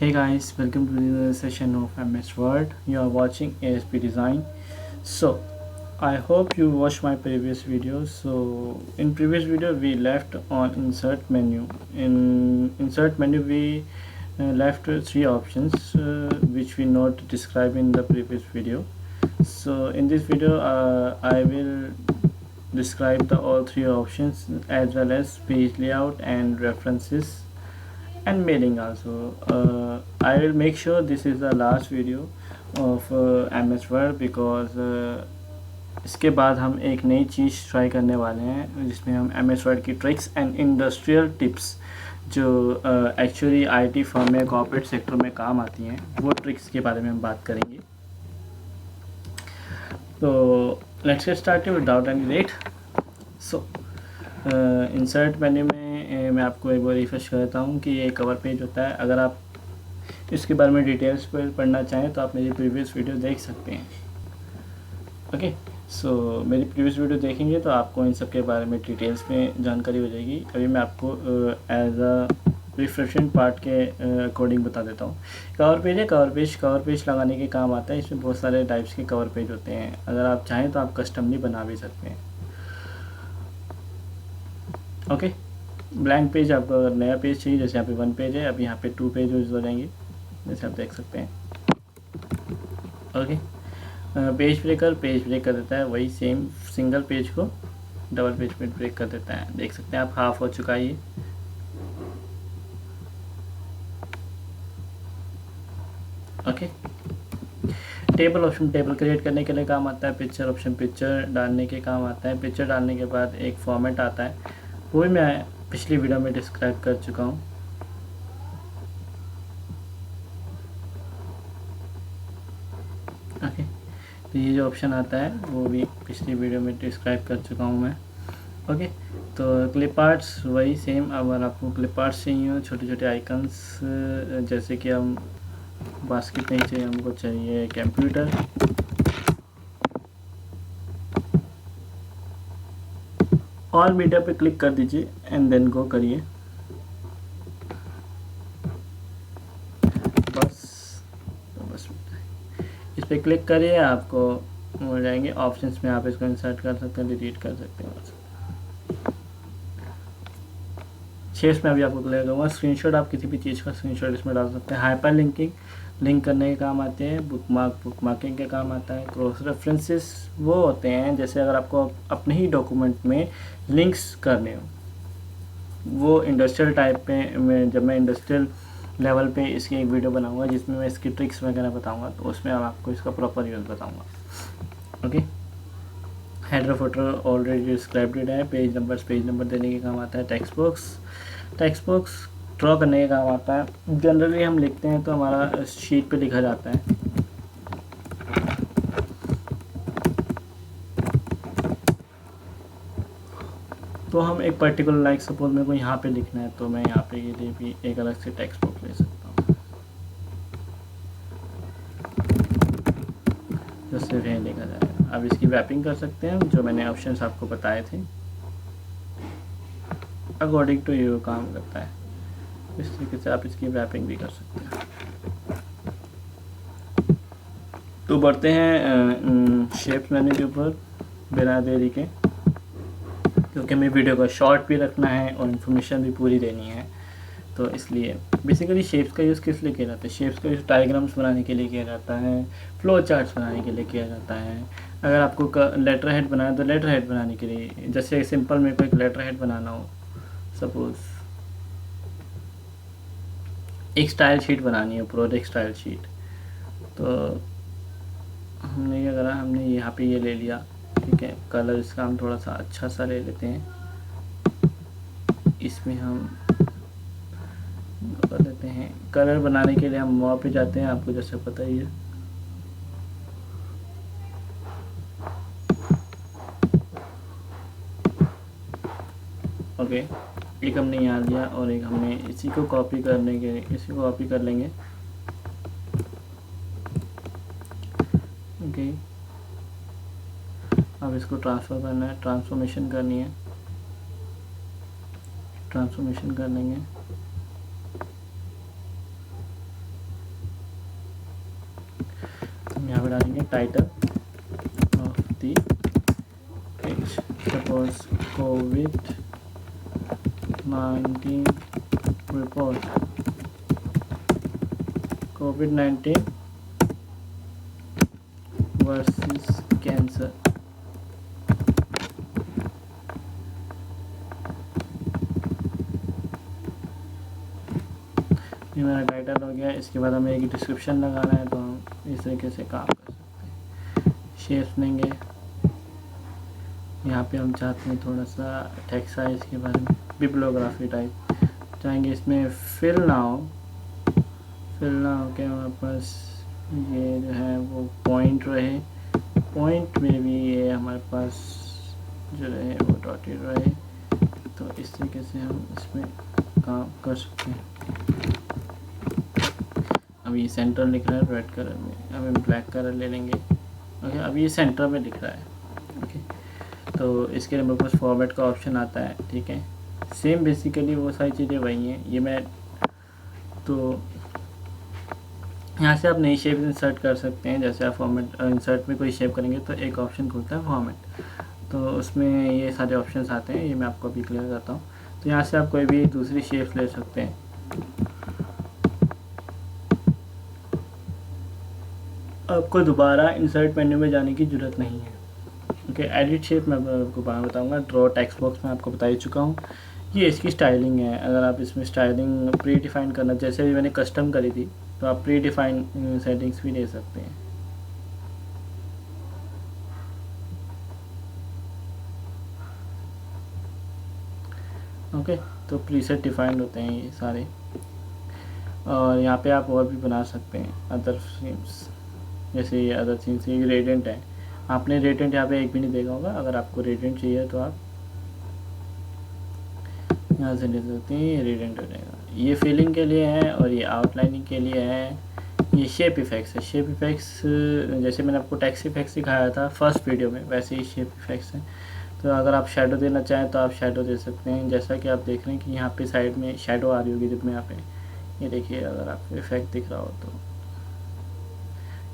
Hey guys, welcome to the session of MS Word. You are watching ASP Design. So, I hope you watched my previous video. So, in previous video we left on insert menu. In insert menu we left three options which we not described in the previous video. So, in this video I will describe the all three options as well as page layout and references and mailing also. I will make sure this is the last video of MS Word because इसके बाद हम एक नई चीज़ try करने वाले हैं जिसमें हम MS Word की ट्रिक्स एंड इंडस्ट्रियल टिप्स जो एक्चुअली आईटी फर्म में कॉर्पोरेट सेक्टर में काम आती हैं वो ट्रिक्स के बारे में हम बात करेंगे। तो let's get started without any late. So insert menu में मैं आपको एक बार रिफ्रेश कर देता हूँ कि ये कवर पेज होता है। अगर आप इसके बारे में डिटेल्स पर पढ़ना चाहें तो आप मेरी प्रीवियस वीडियो देख सकते हैं। ओके, सो मेरी प्रीवियस वीडियो देखेंगे तो आपको इन सब के बारे में डिटेल्स में जानकारी हो जाएगी। अभी मैं आपको एज अ रिफ्रेशिंग पार्ट के अकॉर्डिंग बता देता हूँ। कवर पेज है, कवर पेज लगाने के काम आता है। इसमें बहुत सारे टाइप्स के कवर पेज होते हैं। अगर आप चाहें तो आप कस्टमली बना भी सकते हैं। ओके, ब्लैंक पेज आपको अगर नया पेज चाहिए, जैसे यहाँ पे 1 पेज है, अब यहाँ पे 2 पेज यूज हो जाएंगे जैसे आप देख सकते हैं। ओके, पेज ब्रेक कर देता है, वही सेम सिंगल पेज को डबल पेज पे ब्रेक कर देता है। देख सकते हैं आप, हाफ हो चुका है ये। Okay, table option table create करने के लिए काम आता है। पिक्चर ऑप्शन पिक्चर डालने के काम आता है। पिक्चर डालने के बाद एक फॉर्मेट आता है, वो भी मैं पिछली वीडियो में डिस्क्राइब कर चुका हूँ। ओके, तो ये जो ऑप्शन आता है वो भी पिछली वीडियो में डिस्क्राइब कर चुका हूँ मैं। ओके, तो क्लिप आर्ट्स वही सेम। अगर आपको क्लिप आर्ट्स चाहिए हो, छोटे छोटे आइकन्स, जैसे कि हम बास्केट नहीं चाहिए, हमको चाहिए कंप्यूटर। ऑल मीडिया पे क्लिक कर दीजिए एंड देन गो करिए। बस इस पे क्लिक करिए, आपको हो जाएंगे ऑप्शंस में। आप इसको इंसर्ट कर सकते हैं, डिलीट कर सकते हैं। बस शेप्स में अभी आपको क्लियर दूंगा। स्क्रीनशॉट, आप किसी भी चीज़ का स्क्रीनशॉट इसमें डाल सकते हैं। हाइपर लिंकिंग, लिंक करने के काम आते हैं। बुकमार्किंग के काम आता है। क्रॉस रेफरेंसेस वो होते हैं जैसे अगर आपको अपने ही डॉक्यूमेंट में लिंक्स करने हो, वो इंडस्ट्रियल टाइप पे में जब मैं इंडस्ट्रियल लेवल पे इसकी एक वीडियो बनाऊंगा जिसमें मैं इसकी ट्रिक्स वगैरह बताऊंगा, तो उसमें आपको इसका प्रॉपर यूज़ बताऊंगा। Okay, header footer already described है। पेज नंबर देने के काम आता है। टेक्स्ट बॉक्स ड्रॉ करने का काम आता है। जनरली हम लिखते हैं तो हमारा शीट पे लिखा जाता है। तो हम एक पर्टिकुलर लाइक सपोज मेरे को यहाँ पे लिखना है, तो मैं यहाँ पे ये लिए भी एक अलग से टेक्स्ट बॉक्स ले सकता हूँ जो सिर्फ यहीं लिखा जाएगा। अब इसकी रैपिंग कर सकते हैं, जो मैंने ऑप्शंस आपको बताए थे। अकॉर्डिंग टू यू काम करता है। इस तरीके से आप इसकी रैपिंग भी कर सकते हैं। तो बढ़ते हैं शेप मेन्यू के ऊपर बिना देरी के, क्योंकि हमें वीडियो को शॉर्ट भी रखना है और इन्फॉर्मेशन भी पूरी देनी है। तो इसलिए बेसिकली शेप्स का यूज़ किस लिए किया जाता है? शेप्स का यूज़ डायग्राम्स बनाने के लिए किया जाता है, फ्लो चार्ट्स बनाने के लिए किया जाता है। अगर आपको लेटर हेड बनाना है तो लेटर हेड बनाने के लिए, जैसे सिंपल मेरे को एक लेटर हेड बनाना हो, सपोज एक स्टाइल शीट बनानी है, प्रोजेक्ट स्टाइल शीट, तो हमने क्या करा, हमने यहाँ पे ये ले लिया। ठीक है, कलर इसका हम थोड़ा सा अच्छा सा ले लेते हैं। इसमें हम कर देते हैं, कलर बनाने के लिए हम वहाँ पे जाते हैं, आपको जैसे पता ही है। ओके, एक हमने यहाँ लिया और एक हमने इसी को कॉपी करने के, इसी को कॉपी कर लेंगे। ओके, अब इसको ट्रांसफ़र करना है, ट्रांसफॉर्मेशन करनी है, ट्रांसफॉर्मेशन कर लेंगे। title of the page. Suppose COVID-19 report. COVID-19 versus cancer. ये मेरा टाइटल हो गया। इसके बाद हमें एक डिस्क्रिप्शन लगाना है, तो हम इस तरीके से काम कर सकते हैं। शेप्स लेंगे, यहाँ पे हम चाहते हैं थोड़ा सा टेक्स्ट साइज के बारे में, बिब्लियोग्राफी टाइप चाहेंगे। इसमें फिल ना हो के हमारे पास ये जो है वो पॉइंट रहे, पॉइंट में भी ये हमारे पास जो रहे वो डॉटेड रहे। तो इस तरीके से हम इसमें काम कर सकते हैं। अभी सेंटर लिख रहा है रेड कलर में, अब हम ब्लैक कलर ले लेंगे। ओके, अभी ये सेंटर में लिख रहा है। ओके, तो इसके लिए मेरे पास फॉर्मेट का ऑप्शन आता है। ठीक है, सेम बेसिकली वो सारी चीज़ें वही हैं। ये मैं तो यहाँ से आप नई शेप इंसर्ट कर सकते हैं। जैसे आप फॉर्मेट इंसर्ट में कोई शेप करेंगे तो एक ऑप्शन खुलता है फॉर्मेट, तो उसमें ये सारे ऑप्शंस आते हैं। ये मैं आपको अभी क्लियर करता हूँ। तो यहाँ से आप कोई भी दूसरी शेप ले सकते हैं। आपको दोबारा इंसर्ट मेन्यू में जाने की ज़रूरत नहीं है। ओके, एडिट शेप मैं आपको बताऊँगा। ड्रॉ टेक्स्ट बॉक्स में आपको बता ही चुका हूँ। ये इसकी स्टाइलिंग है। अगर आप इसमें स्टाइलिंग प्री डिफाइन करना, जैसे भी मैंने कस्टम करी थी, तो आप प्री डिफाइन सेटिंग्स भी दे सकते हैं। ओके, तो प्रीसेट डिफाइंड होते हैं ये सारे। और यहाँ पे आप और भी बना सकते हैं अदर थीम्स। जैसे ये अदर थीम्स, ये रेडियंट है। आपने रेडियंट यहाँ पे एक भी नहीं देखा होगा। अगर आपको रेडियंट चाहिए तो आप यहाँ से ले सकते हैं। ये रेडियंट हो जाएगा। ये फिलिंग के लिए है और ये आउटलाइनिंग के लिए है। ये शेप इफेक्ट्स है। शेप इफेक्ट्स जैसे मैंने आपको टेक्स्ट इफेक्ट्स सिखाया था फर्स्ट वीडियो में, वैसे ही शेप इफेक्ट्स हैं। तो अगर आप शेडो देना चाहें तो आप शेडो दे सकते हैं। जैसा कि आप देख रहे हैं कि यहाँ पे साइड में शेडो आ रही होगी जब मैं यहाँ पे, ये देखिए अगर आपको इफेक्ट दिख रहा हो तो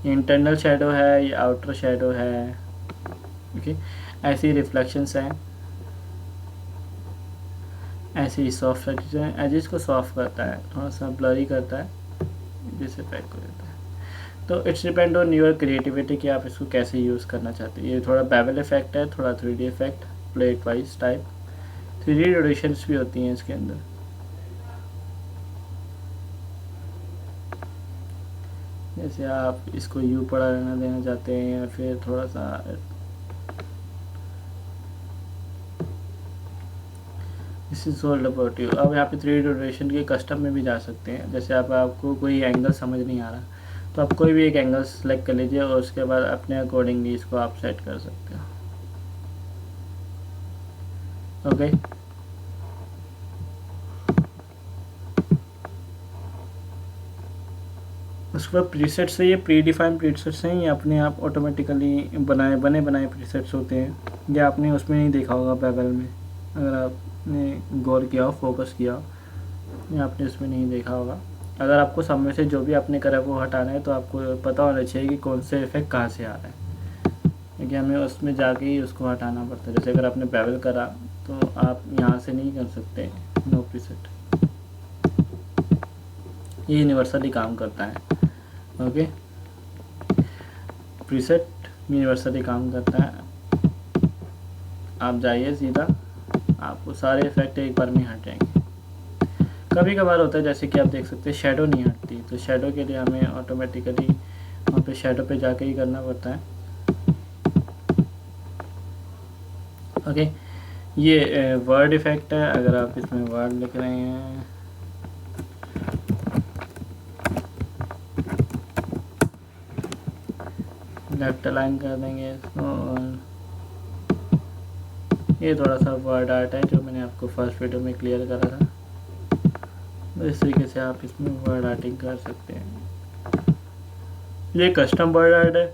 ये इंटरनल शेडो है, ये आउटर शेडो है। ओके, ऐसे ही रिफ्लेक्शंस हैं, ऐसे ही सॉफ्ट एजेस को सॉफ्ट करता है, थोड़ा सा ब्लरी करता है, जिससे इफेक्ट हो जाता है। तो it's depend on your creativity कि आप इसको कैसे यूज़ करना चाहते हैं। ये थोड़ा बेवल इफेक्ट है, थोड़ा 3D effect, plate wise type. 3D rotations भी होती हैं इसके अंदर। जैसे आप इसको यू पड़ा रहना देना चाहते हैं या फिर थोड़ा सा this is all about you. अब यहाँ पे 3D रोटेशन के कस्टम में भी जा सकते हैं। जैसे आपको कोई एंगल समझ नहीं आ रहा तो आप कोई भी एक एंगल सेलेक्ट कर लीजिए और उसके बाद अपने अकॉर्डिंगली इसको आप सेट कर सकते हो। ओके, उसके बाद प्रीसेट से, ये प्री डिफाइंड प्रीसेट्स हैं। ये अपने आप ऑटोमेटिकली बने बनाए प्रीसेट्स होते हैं। ये आपने उसमें नहीं देखा होगा बेवल में, अगर आपने गौर किया हो, फोकस किया हो, ये आपने उसमें नहीं देखा होगा। अगर आपको सब में से जो भी आपने करा वो हटाना है तो आपको पता होना चाहिए कि कौन से इफेक्ट कहाँ से आ रहा है, क्योंकि हमें उसमें जाके ही उसको हटाना पड़ता है। जैसे अगर आपने बेवल करा तो आप यहाँ से नहीं कर सकते नो प्रीसेट, ये यूनिवर्सली काम करता है। ओके, प्रीसेट यूनिवर्सली काम करता है। आप जाइए सीधा, आपको सारे इफेक्ट एक बार में हट जाएंगे। कभी कभार होता है जैसे कि आप देख सकते हैं शेडो नहीं हटती, तो शेडो के लिए हमें ऑटोमेटिकली वहाँ पे शेडो पे जाके ही करना पड़ता है। ओके, ये वर्ड इफेक्ट है। अगर आप इसमें वर्ड लिख रहे हैं, लेफ्ट अलाइन कर देंगे इसको, और ये थोड़ा सा वर्ड आर्ट है जो मैंने आपको फर्स्ट वीडियो में क्लियर करा था। तो इस तरीके से आप इसमें वर्ड आर्टिंग कर सकते हैं। ये कस्टम वर्ड आर्ट है।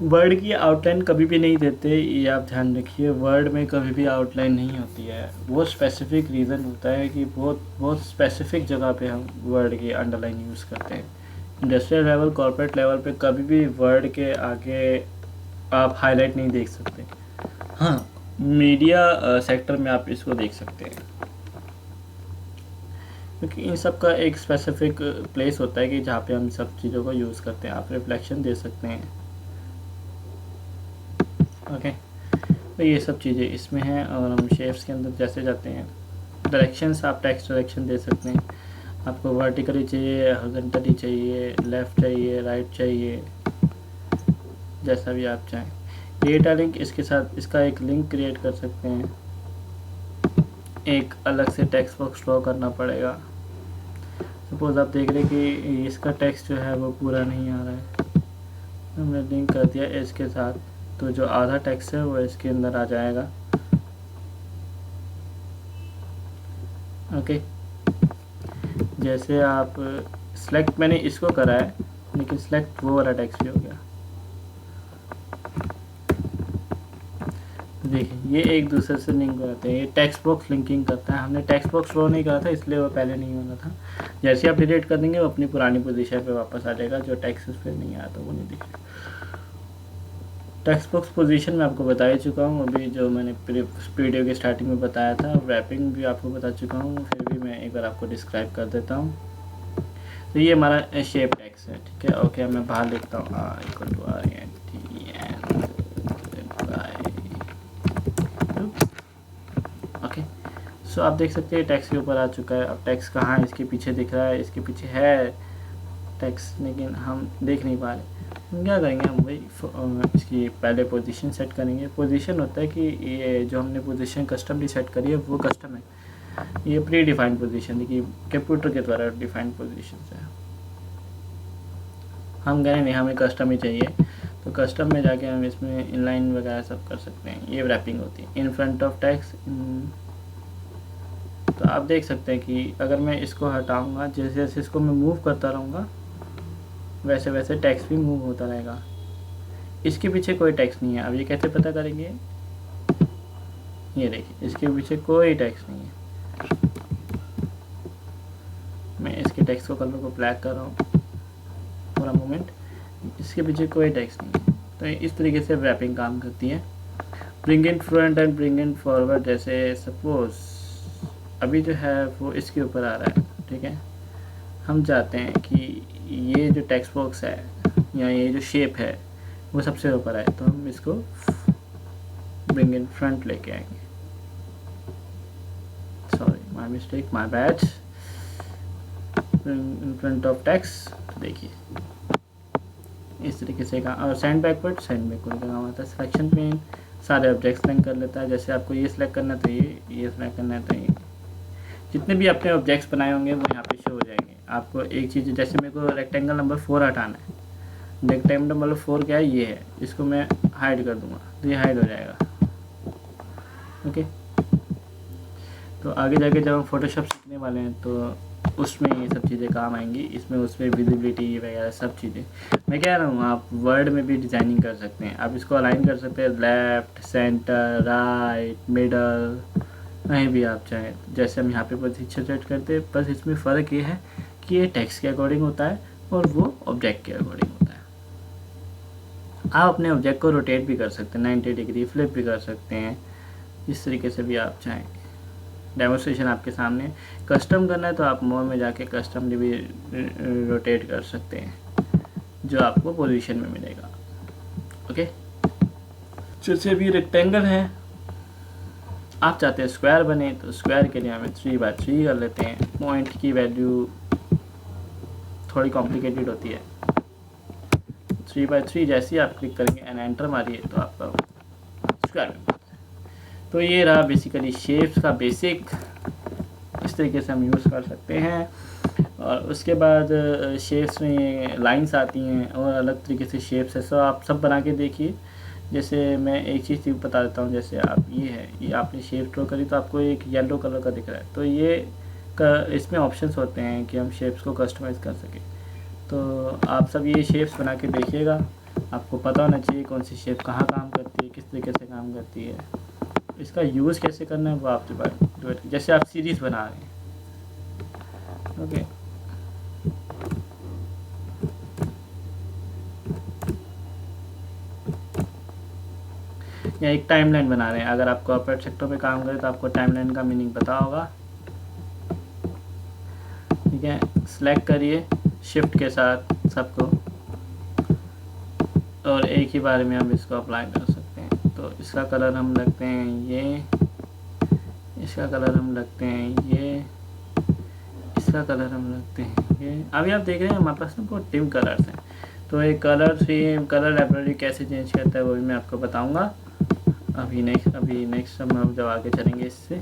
वर्ड की आउटलाइन कभी भी नहीं देते, ये आप ध्यान रखिए। वर्ड में कभी भी आउटलाइन नहीं होती है। वो स्पेसिफिक रीज़न होता है कि बहुत बहुत स्पेसिफिक जगह पे हम वर्ड की अंडरलाइन यूज़ करते हैं। इंडस्ट्रियल लेवल, कॉर्पोरेट लेवल पे कभी भी वर्ड के आगे आप हाईलाइट नहीं देख सकते। हाँ, मीडिया सेक्टर में आप इसको देख सकते हैं, क्योंकि इन सब का एक स्पेसिफिक प्लेस होता है कि जहाँ पे हम सब चीज़ों को यूज़ करते हैं। आप रिफ्लेक्शन दे सकते हैं। ओके, तो ये सब चीज़ें इसमें हैं। और हम शेप्स के अंदर जैसे जाते हैं, डायरेक्शंस, आप टेक्स्ट डायरेक्शन दे सकते हैं। आपको वर्टिकली चाहिए, हॉरिजॉन्टली चाहिए, लेफ़्ट चाहिए, राइट चाहिए, जैसा भी आप चाहें। डेटा लिंक, इसके साथ इसका एक लिंक क्रिएट कर सकते हैं। एक अलग से टेक्स्ट बॉक्स ड्रॉ करना पड़ेगा। सपोज़ आप देख रहे हैं कि इसका टेक्स्ट जो है वो पूरा नहीं आ रहा है, हमने लिंक कर दिया इसके साथ, तो जो आधा टेक्स्ट है वो इसके अंदर आ जाएगा। ओके, जैसे आप सिलेक्ट, मैंने इसको करा है, लेकिन सिलेक्ट वो वाला टेक्स्ट भी हो गया। देखिए, ये एक दूसरे से लिंक करते हैं। ये टेक्स्ट बॉक्स लिंकिंग करता है। हमने टेक्स्ट बॉक्स ड्रॉ नहीं करा था, इसलिए वो पहले नहीं होना था। जैसे आप डिलीट कर देंगे वो अपनी पुरानी पोजीशन पे वापस आ जाएगा। जो टेक्स्ट उस पर नहीं आया तो वो नहीं दिखेगा। टेक्स्ट बॉक्स पोजीशन मैं आपको बता ही चुका हूँ अभी, जो मैंने वीडियो के स्टार्टिंग में बताया था। रैपिंग भी आपको बता चुका हूँ, फिर भी मैं एक बार आपको डिस्क्राइब कर देता हूँ। तो ये हमारा शेप टेक्स्ट है, ठीक है। ओके, मैं बाहर लिखता हूँ ओके। सो आप देख सकते हैं टेक्स्ट के ऊपर आ चुका है। अब टेक्स्ट कहाँ है, इसके पीछे दिख रहा है, इसके पीछे है टेक्स्ट, लेकिन हम देख नहीं पा रहे। हम क्या करेंगे, हम वही इसकी पहले पोजीशन सेट करेंगे। पोजीशन होता है कि ये जो हमने पोजीशन कस्टमली सेट करी है वो कस्टम है। ये प्री डिफाइंड पोजीशन है कि कंप्यूटर के द्वारा डिफाइंड पोजीशन है। हम कह रहे नहीं, हमें कस्टम ही चाहिए, तो कस्टम में जाके हम इसमें इनलाइन वगैरह सब कर सकते हैं। ये रैपिंग होती है। इन फ्रंट ऑफ टेक्स्ट, तो आप देख सकते हैं कि अगर मैं इसको हटाऊंगा, जैसे जैसे इसको मैं मूव करता रहूँगा वैसे वैसे टेक्स्ट भी मूव होता रहेगा। इसके पीछे कोई टेक्स्ट नहीं है। अब ये कैसे पता करेंगे, ये देखिए, इसके पीछे कोई टेक्स्ट नहीं है। मैं इसके टेक्स्ट को कलर को ब्लैक कर रहा हूँ पूरा मोमेंट, इसके पीछे कोई टेक्स्ट नहीं है। तो इस तरीके से रैपिंग काम करती है। Bring in front end bring in forward, जैसे सपोज अभी जो है वो इसके ऊपर आ रहा है, ठीक है। हम चाहते हैं कि ये जो टेक्स्ट बॉक्स है या ये जो शेप है वो सबसे ऊपर आए, तो हम इसको ब्रिंग इन फ्रंट लेके आएंगे। Sorry, my mistake, my bad. Bring in front of text, देखिए इस तरीके से काम। और सेंड बैकवर्ड का काम आता है। सिलेक्शन पेन सारे ऑब्जेक्ट सेलेक्ट कर लेता है। जैसे आपको ये सिलेक्ट करना है तो ये सिलेक्ट करना है तो ये, जितने भी आपने ऑब्जेक्ट्स बनाए होंगे वो यहाँ पे शो हो जाएंगे। आपको एक चीज़, जैसे मेरे को रेक्टेंगल नंबर 4 हटाना है, रेक्टेंगल नंबर 4 क्या है, ये है, इसको मैं हाइड कर दूंगा तो ये हाइड हो जाएगा। ओके, तो आगे जाके जब हम फोटोशॉप सीखने वाले हैं तो उसमें ये सब चीज़ें काम आएंगी। इसमें उसमें विजिबिलिटी वगैरह सब चीज़ें। मैं कह रहा हूँ आप वर्ड में भी डिज़ाइनिंग कर सकते हैं। आप इसको अलाइन कर सकते हैं, लेफ़्ट, सेंटर, राइट, मिडल, कहीं भी आप चाहें। जैसे हम यहाँ पे पोजीशन सेट करते हैं, बस इसमें फ़र्क ये है कि ये टेक्स्ट के अकॉर्डिंग होता है और वो ऑब्जेक्ट के अकॉर्डिंग होता है। आप अपने ऑब्जेक्ट को रोटेट भी कर सकते हैं, 90 डिग्री फ्लिप भी कर सकते हैं, इस तरीके से भी आप चाहें। डेमोस्ट्रेशन आपके सामने। कस्टम करना है तो आप मोर में जाके कस्टम भी रोटेट कर सकते हैं, जो आपको पोजीशन में मिलेगा। ओके, जैसे भी रेक्टेंगल है, आप चाहते हैं स्क्वायर बने, तो स्क्वायर के लिए हमें 3x3 कर लेते हैं। पॉइंट की वैल्यू थोड़ी कॉम्प्लिकेटेड होती है। 3x3 जैसे ही आप क्लिक करेंगे एंड एंटर मारिए तो आपका स्क्वायर बन जाता है। तो ये रहा बेसिकली शेप्स का बेसिक, इस तरीके से हम यूज़ कर सकते हैं। और उसके बाद शेप्स में लाइंस आती हैं और अलग तरीके से शेप्स है। सो आप सब बना के देखिए। जैसे मैं एक चीज़ बता देता हूँ, जैसे आप ये आपने शेप ड्रॉ करी तो आपको एक येलो कलर का दिख रहा है, तो ये इसमें ऑप्शंस होते हैं कि हम शेप्स को कस्टमाइज़ कर सकें। तो आप सब ये शेप्स बना के देखिएगा आपको पता होना चाहिए कौन सी शेप कहाँ काम करती है, किस तरीके से काम करती है, इसका यूज़ कैसे करना है वो आपके पास। जैसे आप सीरीज़ बना रहे हैं, ओके, या एक टाइमलाइन बना रहे हैं। अगर आप कॉर्पोरेट सेक्टर पे काम करें तो आपको टाइमलाइन का मीनिंग पता होगा, ठीक है। सेलेक्ट करिए शिफ्ट के साथ सबको, और एक ही बार में हम इसको अप्लाई कर सकते हैं। तो इसका कलर हम रखते हैं ये, इसका कलर हम रखते हैं ये, इसका कलर हम रखते हैं ये। अभी आप देख रहे हैं हमारे पास ना बहुत टिम कलर्स हैं। तो एक कलर लाइब्रेरी कैसे चेंज करता है वो भी मैं आपको बताऊंगा अभी नेक्स्ट हम जब आगे चलेंगे इससे।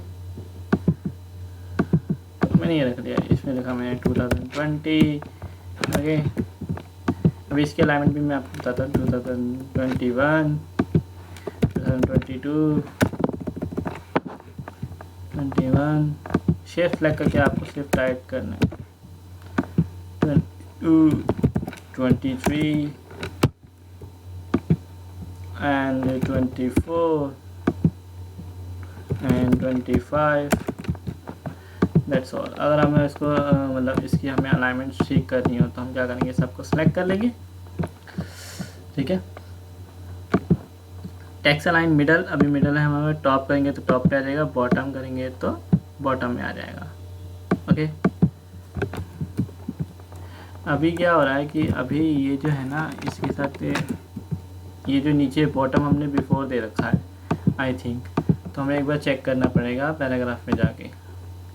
तो मैंने ये रख लिया, इसमें लिखा मैंने 2020, ओके। अभी इसके अलाइनमेंट भी मैं आपको बताता हूँ, 2021, 2022, 21। शेप सेलेक्ट करके आपको सिर्फ टाइप करना है 22, 23 and 24 and 25, दैट्स ऑल। अगर हमें इसको मतलब इसकी हमें अलाइनमेंट ठीक करनी हो तो हम क्या करेंगे, सबको सेलेक्ट कर लेंगे, ठीक है। टेक्स्ट अलाइन मिडल, अभी मिडल है हमारे, टॉप करेंगे तो टॉप पे आ जाएगा, बॉटम करेंगे तो बॉटम में आ जाएगा, ओके। अभी क्या हो रहा है कि अभी ये जो है ना इसके साथ ये जो नीचे बॉटम हमने बिफोर दे रखा है आई थिंक, तो हमें एक बार चेक करना पड़ेगा पैराग्राफ में जाके।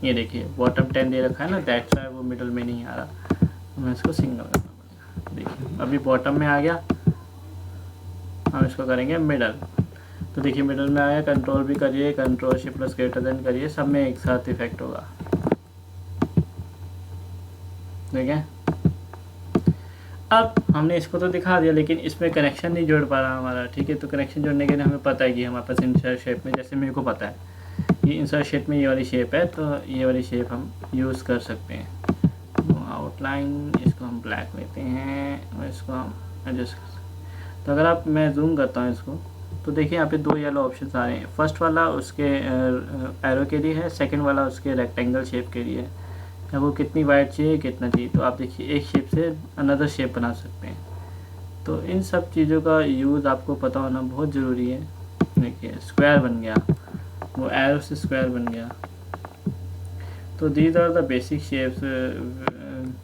ये देखिए बॉटम 10 दे रखा है ना, दैट्स व्हाई वो मिडल में नहीं आ रहा, हमें इसको सिंगल करना पड़ेगा। देखिए अभी बॉटम में आ गया, हम इसको करेंगे मिडल। तो देखिए मिडल में आया, कंट्रोल भी करिए, control shift plus greater than करिए, सब में एक साथ इफेक्ट होगा, ठीक है। अब हमने इसको तो दिखा दिया लेकिन इसमें कनेक्शन नहीं जोड़ पा रहा हमारा, ठीक है। तो कनेक्शन जोड़ने के लिए हमें पता है कि हमारे पास इंसर्ट शेप में, जैसे मेरे को पता है ये इंसर्ट शेप में ये वाली शेप है, तो ये वाली शेप हम यूज़ कर सकते हैं। आउटलाइन इसको हम ब्लैक लेते हैं और इसको हम एडजस्ट कर सकते हैं। तो अगर आप, मैं जूम करता हूँ इसको, तो देखिए यहाँ पे दो येलो ऑप्शन आ रहे हैं। फर्स्ट वाला उसके एरो के लिए है, सेकंड वाला उसके रेक्टेंगल शेप के लिए है। आपको कितनी वाइड चाहिए, कितना चाहिए, तो आप देखिए एक शेप से अनदर शेप बना सकते हैं। तो इन सब चीज़ों का यूज़ आपको पता होना बहुत ज़रूरी है। देखिए स्क्वायर बन गया, वो एरो से स्क्वायर बन गया। तो these are the basic shapes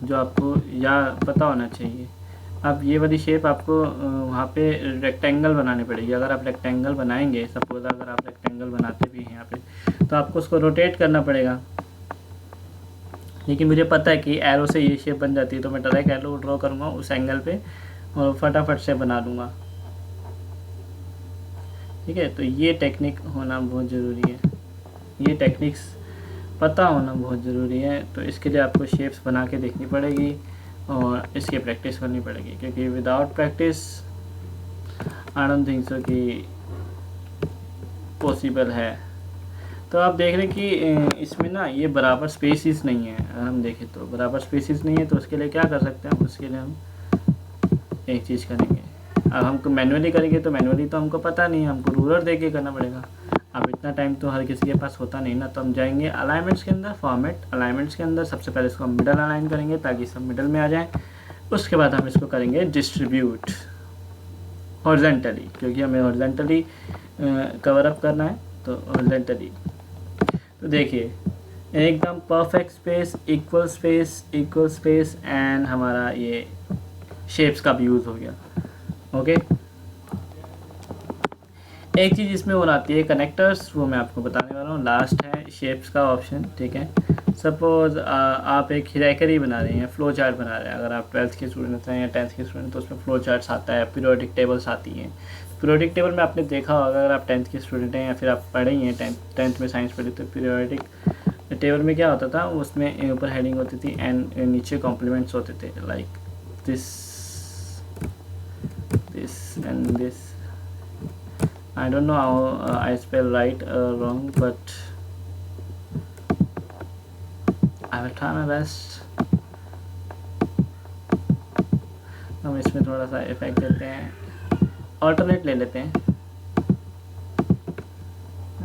जो आपको या पता होना चाहिए। अब ये वाली शेप आपको वहाँ पे रेक्टेंगल बनानी पड़ेगी। अगर आप रेक्टेंगल बनाएंगे, सपोज अगर आप रेक्टेंगल बनाते भी हैं यहाँ पे, तो आपको उसको रोटेट करना पड़ेगा। लेकिन मुझे पता है कि एरो से ये शेप बन जाती है, तो मैं डायरेक्ट एरो ड्रॉ करूँगा उस एंगल पे और फटाफट से बना लूँगा, ठीक है। तो ये टेक्निक होना बहुत ज़रूरी है, ये टेक्निक्स पता होना बहुत ज़रूरी है। तो इसके लिए आपको शेप्स बना के देखनी पड़ेगी और इसकी प्रैक्टिस करनी पड़ेगी, क्योंकि without practice I don't think so कि पॉसिबल है। तो आप देख रहे हैं कि इसमें ना ये बराबर स्पेसिस नहीं है। अगर हम देखें तो बराबर स्पेसिस नहीं है, तो उसके लिए क्या कर सकते हैं, उसके लिए हम एक चीज़ करेंगे। अब हमको मैनुअली करेंगे तो मैनुअली तो हमको पता नहीं है, हमको रूलर दे के करना पड़ेगा। अब इतना टाइम तो हर किसी के पास होता नहीं ना, तो हम जाएंगे अलाइनमेंट्स के अंदर, फॉर्मेट अलाइनमेंट्स के अंदर सबसे पहले इसको हम मिडल अलाइन करेंगे ताकि सब मिडल में आ जाए। उसके बाद हम इसको करेंगे डिस्ट्रीब्यूट हॉरिजॉन्टली, क्योंकि हमें हॉरिजॉन्टली कवर अप करना है, तो हॉरिजॉन्टली। तो देखिए एकदम perfect space, equal space and हमारा ये शेप्स का भी यूज़ हो गया, ओके। एक चीज़ इसमें और आती है कनेक्टर्स, वो मैं आपको बताने वाला हूँ। लास्ट है शेप्स का ऑप्शन, ठीक है। सपोज आप एक हिराकरी बना रहे हैं, फ्लो चार्ट बना रहे हैं। अगर आप 12th के स्टूडेंट हैं या 10th के स्टूडेंट, तो उसमें फ्लो चार्ट्स आता है, पीरियोडिक टेबल्स आती हैं। पीरियोडिक टेबल में आपने देखा होगा, अगर आप 10th के स्टूडेंट हैं या फिर आप पढ़े ही हैं, टेंथ में साइंस पढ़ी, तो पीरियोडिक टेबल में क्या होता था, उसमें ऊपर हेडिंग होती थी एंड नीचे कॉम्प्लीमेंट्स होते थे, like this and this. I don't know how I spell right or wrong, but I will try my best. हम इसमें थोड़ा सा इफेक्ट देते हैं, ऑल्टरनेट ले लेते हैं।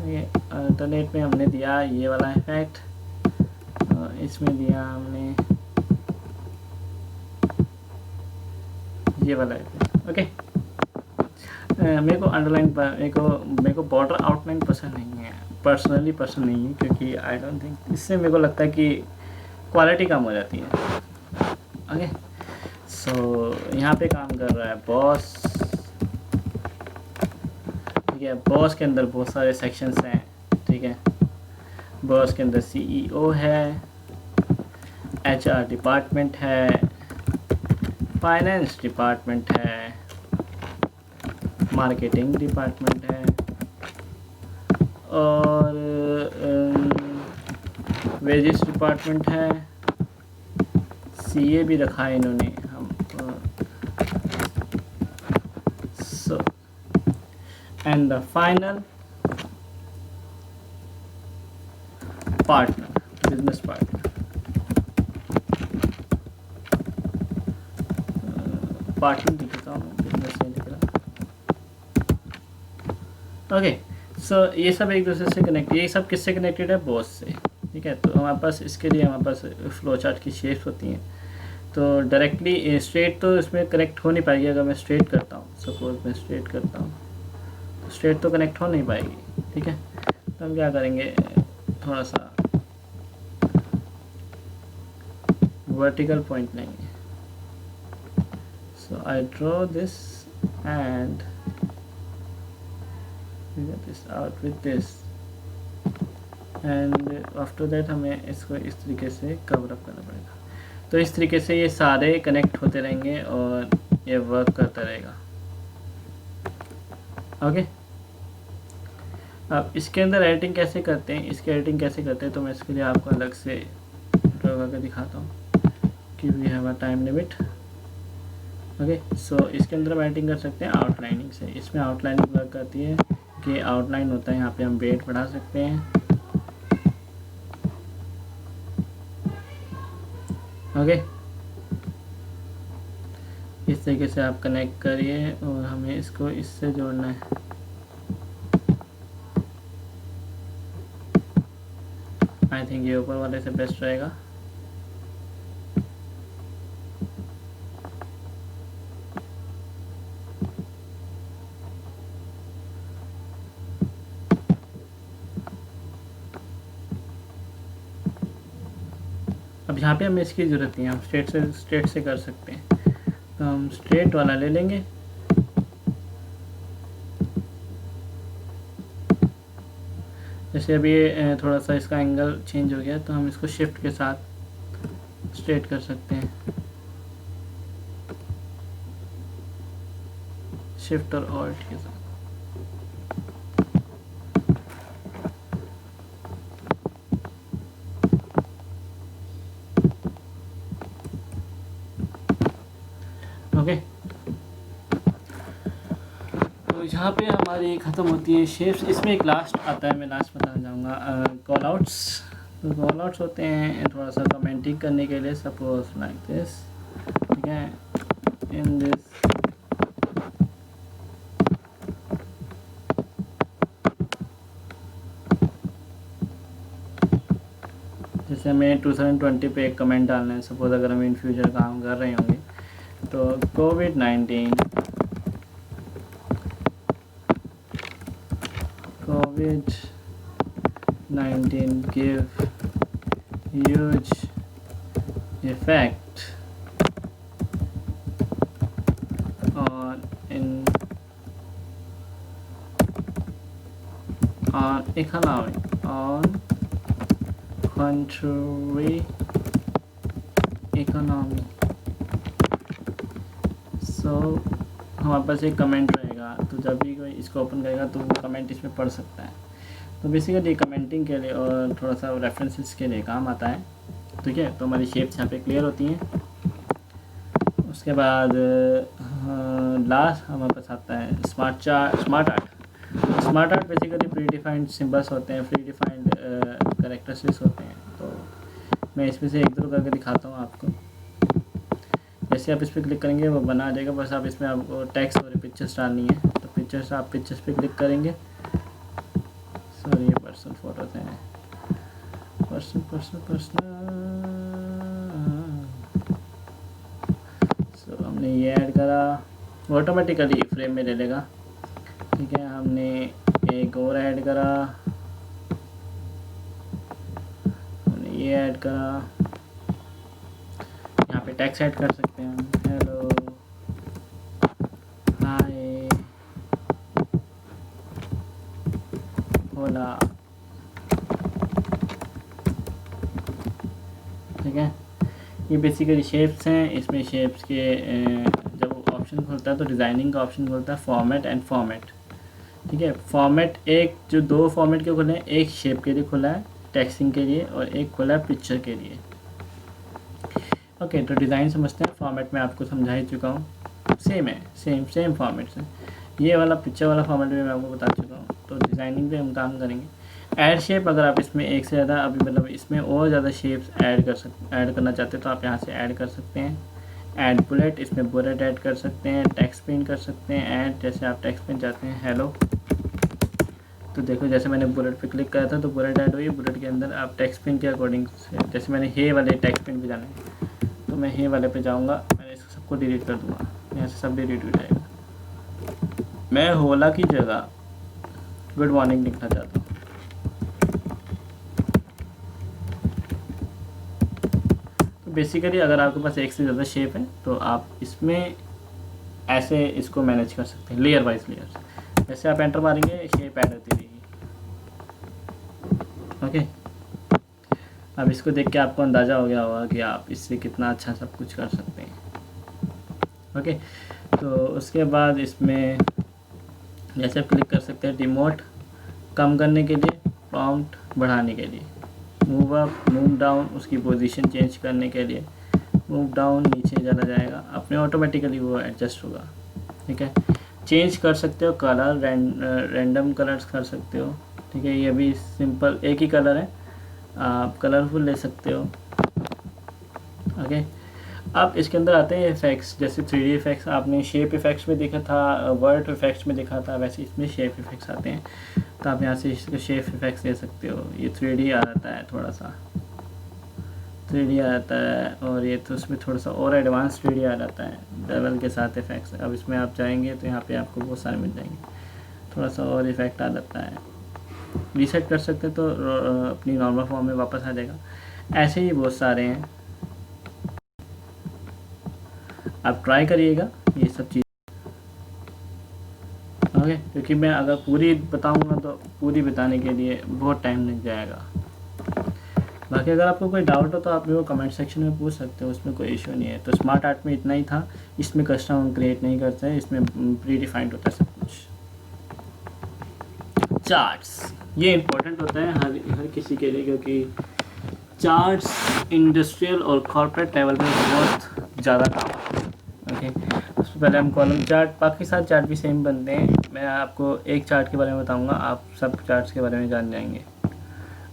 ये ऑल्टरनेट में हमने दिया ये वाला इफेक्ट, इसमें दिया हमने ये वाला इफेक्ट। ओके, मेरे को अंडरलाइन मेरे को बॉर्डर आउटलाइन पसंद नहीं है, पर्सनली पसंद नहीं है, क्योंकि आई डोंट थिंक, इससे मेरे को लगता है कि क्वालिटी कम हो जाती है। ओके, सो यहाँ पे काम कर रहा है बॉस। ठीक है, बॉस के अंदर बहुत सारे सेक्शंस हैं। ठीक है, बॉस के अंदर सीईओ है, एचआर डिपार्टमेंट है, फाइनेंस डिपार्टमेंट है, मार्केटिंग डिपार्टमेंट है, और वेजेस डिपार्टमेंट है, सीए भी रखा है इन्होंने। हम so and the final partner, business partner. Partner लिखता हूँ, बिजनेस नहीं लिख रहा। ओके, सो ये सब एक दूसरे से कनेक्ट, ये सब किससे कनेक्टेड है? बॉस से। ठीक है, तो हमारे पास इसके लिए हमारे पास फ्लो चार्ट की शेप्स होती हैं, तो डायरेक्टली स्ट्रेट तो इसमें कनेक्ट हो नहीं पाएगी। अगर मैं स्ट्रेट करता हूँ, सपोज मैं स्ट्रेट करता हूँ, तो स्ट्रेट तो कनेक्ट हो नहीं पाएगी। ठीक है, तो हम क्या करेंगे, थोड़ा सा वर्टिकल पॉइंट लेंगे। So I draw this and figure this out with this, and after that हमें इसको इस तरीके से कवर अप करना पड़ेगा। तो इस तरीके से ये सारे कनेक्ट होते रहेंगे और ये वर्क करता रहेगा। ओके, अब इसके अंदर एडिटिंग कैसे करते हैं, इसकी एडिटिंग कैसे करते हैं, तो मैं इसके लिए आपको अलग से ड्रॉ करके दिखाता हूँ कि we have a time limit. Okay, so इसके अंदर हम एडिटिंग कर सकते हैं आउटलाइनिंग से। इसमें आउटलाइनिंग वर्क करती है कि आउटलाइन होता है, यहाँ पे हम वेट बढ़ा सकते हैं। ओके, इस तरीके से आप कनेक्ट करिए और हमें इसको इससे जोड़ना है। आई थिंक ये ऊपर वाले से बेस्ट रहेगा। अब यहाँ पे हमें इसकी ज़रूरत नहीं है, हम स्ट्रेट से कर सकते हैं। तो हम स्ट्रेट वाला ले लेंगे। जैसे अभी थोड़ा सा इसका एंगल चेंज हो गया, तो हम इसको शिफ्ट के साथ स्ट्रेट कर सकते हैं, शिफ्ट और ऑल्ट के साथ। ओके, तो यहाँ पे हमारी ख़त्म होती है शेप्स। इसमें एक लास्ट आता है, मैं लास्ट बताना चाहूँगा, कॉल आउट्स। तो कॉल आउट्स होते हैं थोड़ा सा कमेंटिंग करने के लिए, सपोज लाइक दिस। ठीक है, इन दिस जैसे हमें 2020 पे एक कमेंट डालना है, सपोज अगर हम इन फ्यूचर काम कर रहे होंगे, तो कोविड-19 give huge effect on economy, on country economy। सो हमारे पास एक कमेंट रहेगा, तो जब भी कोई इसको ओपन करेगा तो वो कमेंट इसमें पढ़ सकता है। तो बेसिकली कमेंटिंग के लिए और थोड़ा सा रेफरेंसेस के लिए काम आता है। ठीक है, तो हमारी शेप्स यहाँ पे क्लियर होती हैं। उसके बाद लास्ट हमारे पास आता है smart art. Smart art basically pre defined symbols होते हैं, प्री डिफाइंड कैरेक्टरिस्टिक्स होते हैं। तो मैं इसमें से एक दो करके दिखाता हूँ आपको। जैसे आप इस पर क्लिक करेंगे वो बना आ जाएगा, बस आप इसमें आपको टेक्स्ट और पिक्चर्स डालनी है। तो पिक्चर्स, आप पिक्चर्स पे क्लिक करेंगे। सॉरी ये पर्सनल फ़ोटोज़ हैं, पर्सनल। सो हमने ये ऐड करा, ऑटोमेटिकली फ्रेम में ले लेगा। ठीक है, हमने एक और ऐड करा, हमने ये ऐड करा। यहाँ पे टेक्स्ट ऐड कर सकते हैं हम, हेलो, हाय, होला। ठीक है, ये बेसिकली शेप्स हैं। इसमें शेप्स के जब ऑप्शन खुलता है तो डिज़ाइनिंग का ऑप्शन खुलता है, फॉर्मेट एंड फॉर्मेट। ठीक है, फॉर्मेट एक जो दो फॉर्मेट के खुले हैं, एक शेप के लिए खुला है टेक्स्टिंग के लिए और एक खुला है पिक्चर के लिए। ओके, तो डिज़ाइन समझते हैं। फॉर्मेट में आपको समझा ही चुका हूँ, सेम है, सेम फॉर्मेट से। ये वाला पिक्चर वाला फॉर्मेट भी मैं आपको बता चुका हूँ। तो डिज़ाइनिंग पे हम काम करेंगे। ऐड शेप, अगर आप इसमें एक से ज़्यादा अभी मतलब इसमें और ज़्यादा शेप्स ऐड करना चाहते हैं तो आप यहाँ से ऐड कर सकते हैं। ऐड बुलेट, इसमें बुलेट ऐड कर सकते हैं। टेक्स्ट पेन कर सकते हैं ऐड, जैसे आप टेक्स्ट पेन चाहते हैं हेलो, तो देखो जैसे मैंने बुलेट पे क्लिक करा था तो बुलेट ऐड हुई। बुलेट के अंदर आप टेक्स्ट पेन के अकॉर्डिंग से, जैसे मैंने हे वाले टेक्स्ट पेन पे जाना है तो मैं हे वाले पे जाऊँगा। मैंने इसको सबको डिलीट कर दूँगा, यहाँ से सब डिलीट हो जाएगा। मैं होला की जगह गुड मॉर्निंग लिखना चाहता हूँ। तो बेसिकली अगर आपके पास एक से ज़्यादा शेप है तो आप इसमें ऐसे इसको मैनेज कर सकते हैं, लेयर वाइज लेयर्स। जैसे आप एंटर मारेंगे शेप ऐड होती रहेगी। ओके, अब इसको देख के आपको अंदाज़ा हो गया होगा कि आप इससे कितना अच्छा सब कुछ कर सकते हैं। ओके, तो उसके बाद इसमें जैसे आप क्लिक कर सकते हैं डिमोट कम करने के लिए, प्रॉम्प्ट बढ़ाने के लिए, मूव अप, मूव डाउन उसकी पोजीशन चेंज करने के लिए। मूव डाउन नीचे चला जाएगा, अपने ऑटोमेटिकली वो एडजस्ट होगा। ठीक है, चेंज कर सकते हो कलर, रैंडम कलर्स कर सकते हो। ठीक है, ये भी सिंपल एक ही कलर है, आप कलरफुल ले सकते हो। ओके, अब इसके अंदर आते हैं इफ़ेक्ट्स। जैसे 3D इफ़ेक्ट्स आपने शेप इफ़ेक्ट्स में देखा था, वर्ड इफ़ेक्ट्स में देखा था, वैसे इसमें शेप इफ़ेक्ट्स आते हैं। तो आप यहाँ से इसको शेप इफ़ेक्ट्स ले सकते हो। ये 3D आ जाता है, थोड़ा सा 3D आ जाता है, और ये तो उसमें थोड़ा सा और एडवांस 3D आ जाता है लेवल के साथ इफ़ेक्ट्स। अब इसमें आप जाएंगे तो यहाँ पे आपको बहुत सारे मिल जाएंगे, थोड़ा सा और इफ़ेक्ट आ जाता है। रीसेट कर सकते तो अपनी नॉर्मल फॉर्म में वापस आ जाएगा। ऐसे ही बहुत सारे हैं, आप ट्राई करिएगा ये सब चीज़। ओके, क्योंकि मैं अगर पूरी बताऊंगा तो पूरी बताने के लिए बहुत टाइम लग जाएगा। बाकी अगर आपको कोई डाउट हो तो आप मेरे को कमेंट सेक्शन में पूछ सकते हो, उसमें कोई इशू नहीं है। तो स्मार्ट आर्ट में इतना ही था, इसमें कस्टम हम क्रिएट नहीं करते हैं, इसमें प्री डिफाइंड होता है सब कुछ। चार्ट्स, ये इम्पोर्टेंट होता है हर किसी के लिए, क्योंकि चार्ट्स इंडस्ट्रियल और कॉर्पोरेट लेवल पे बहुत ज़्यादा काम आता है। ओके, उससे पहले हम कॉलम चार्ट, बाकी सारे चार्ट भी सेम बनते हैं। मैं आपको एक चार्ट के बारे में बताऊंगा, आप सब चार्ट्स के बारे में जान जाएंगे।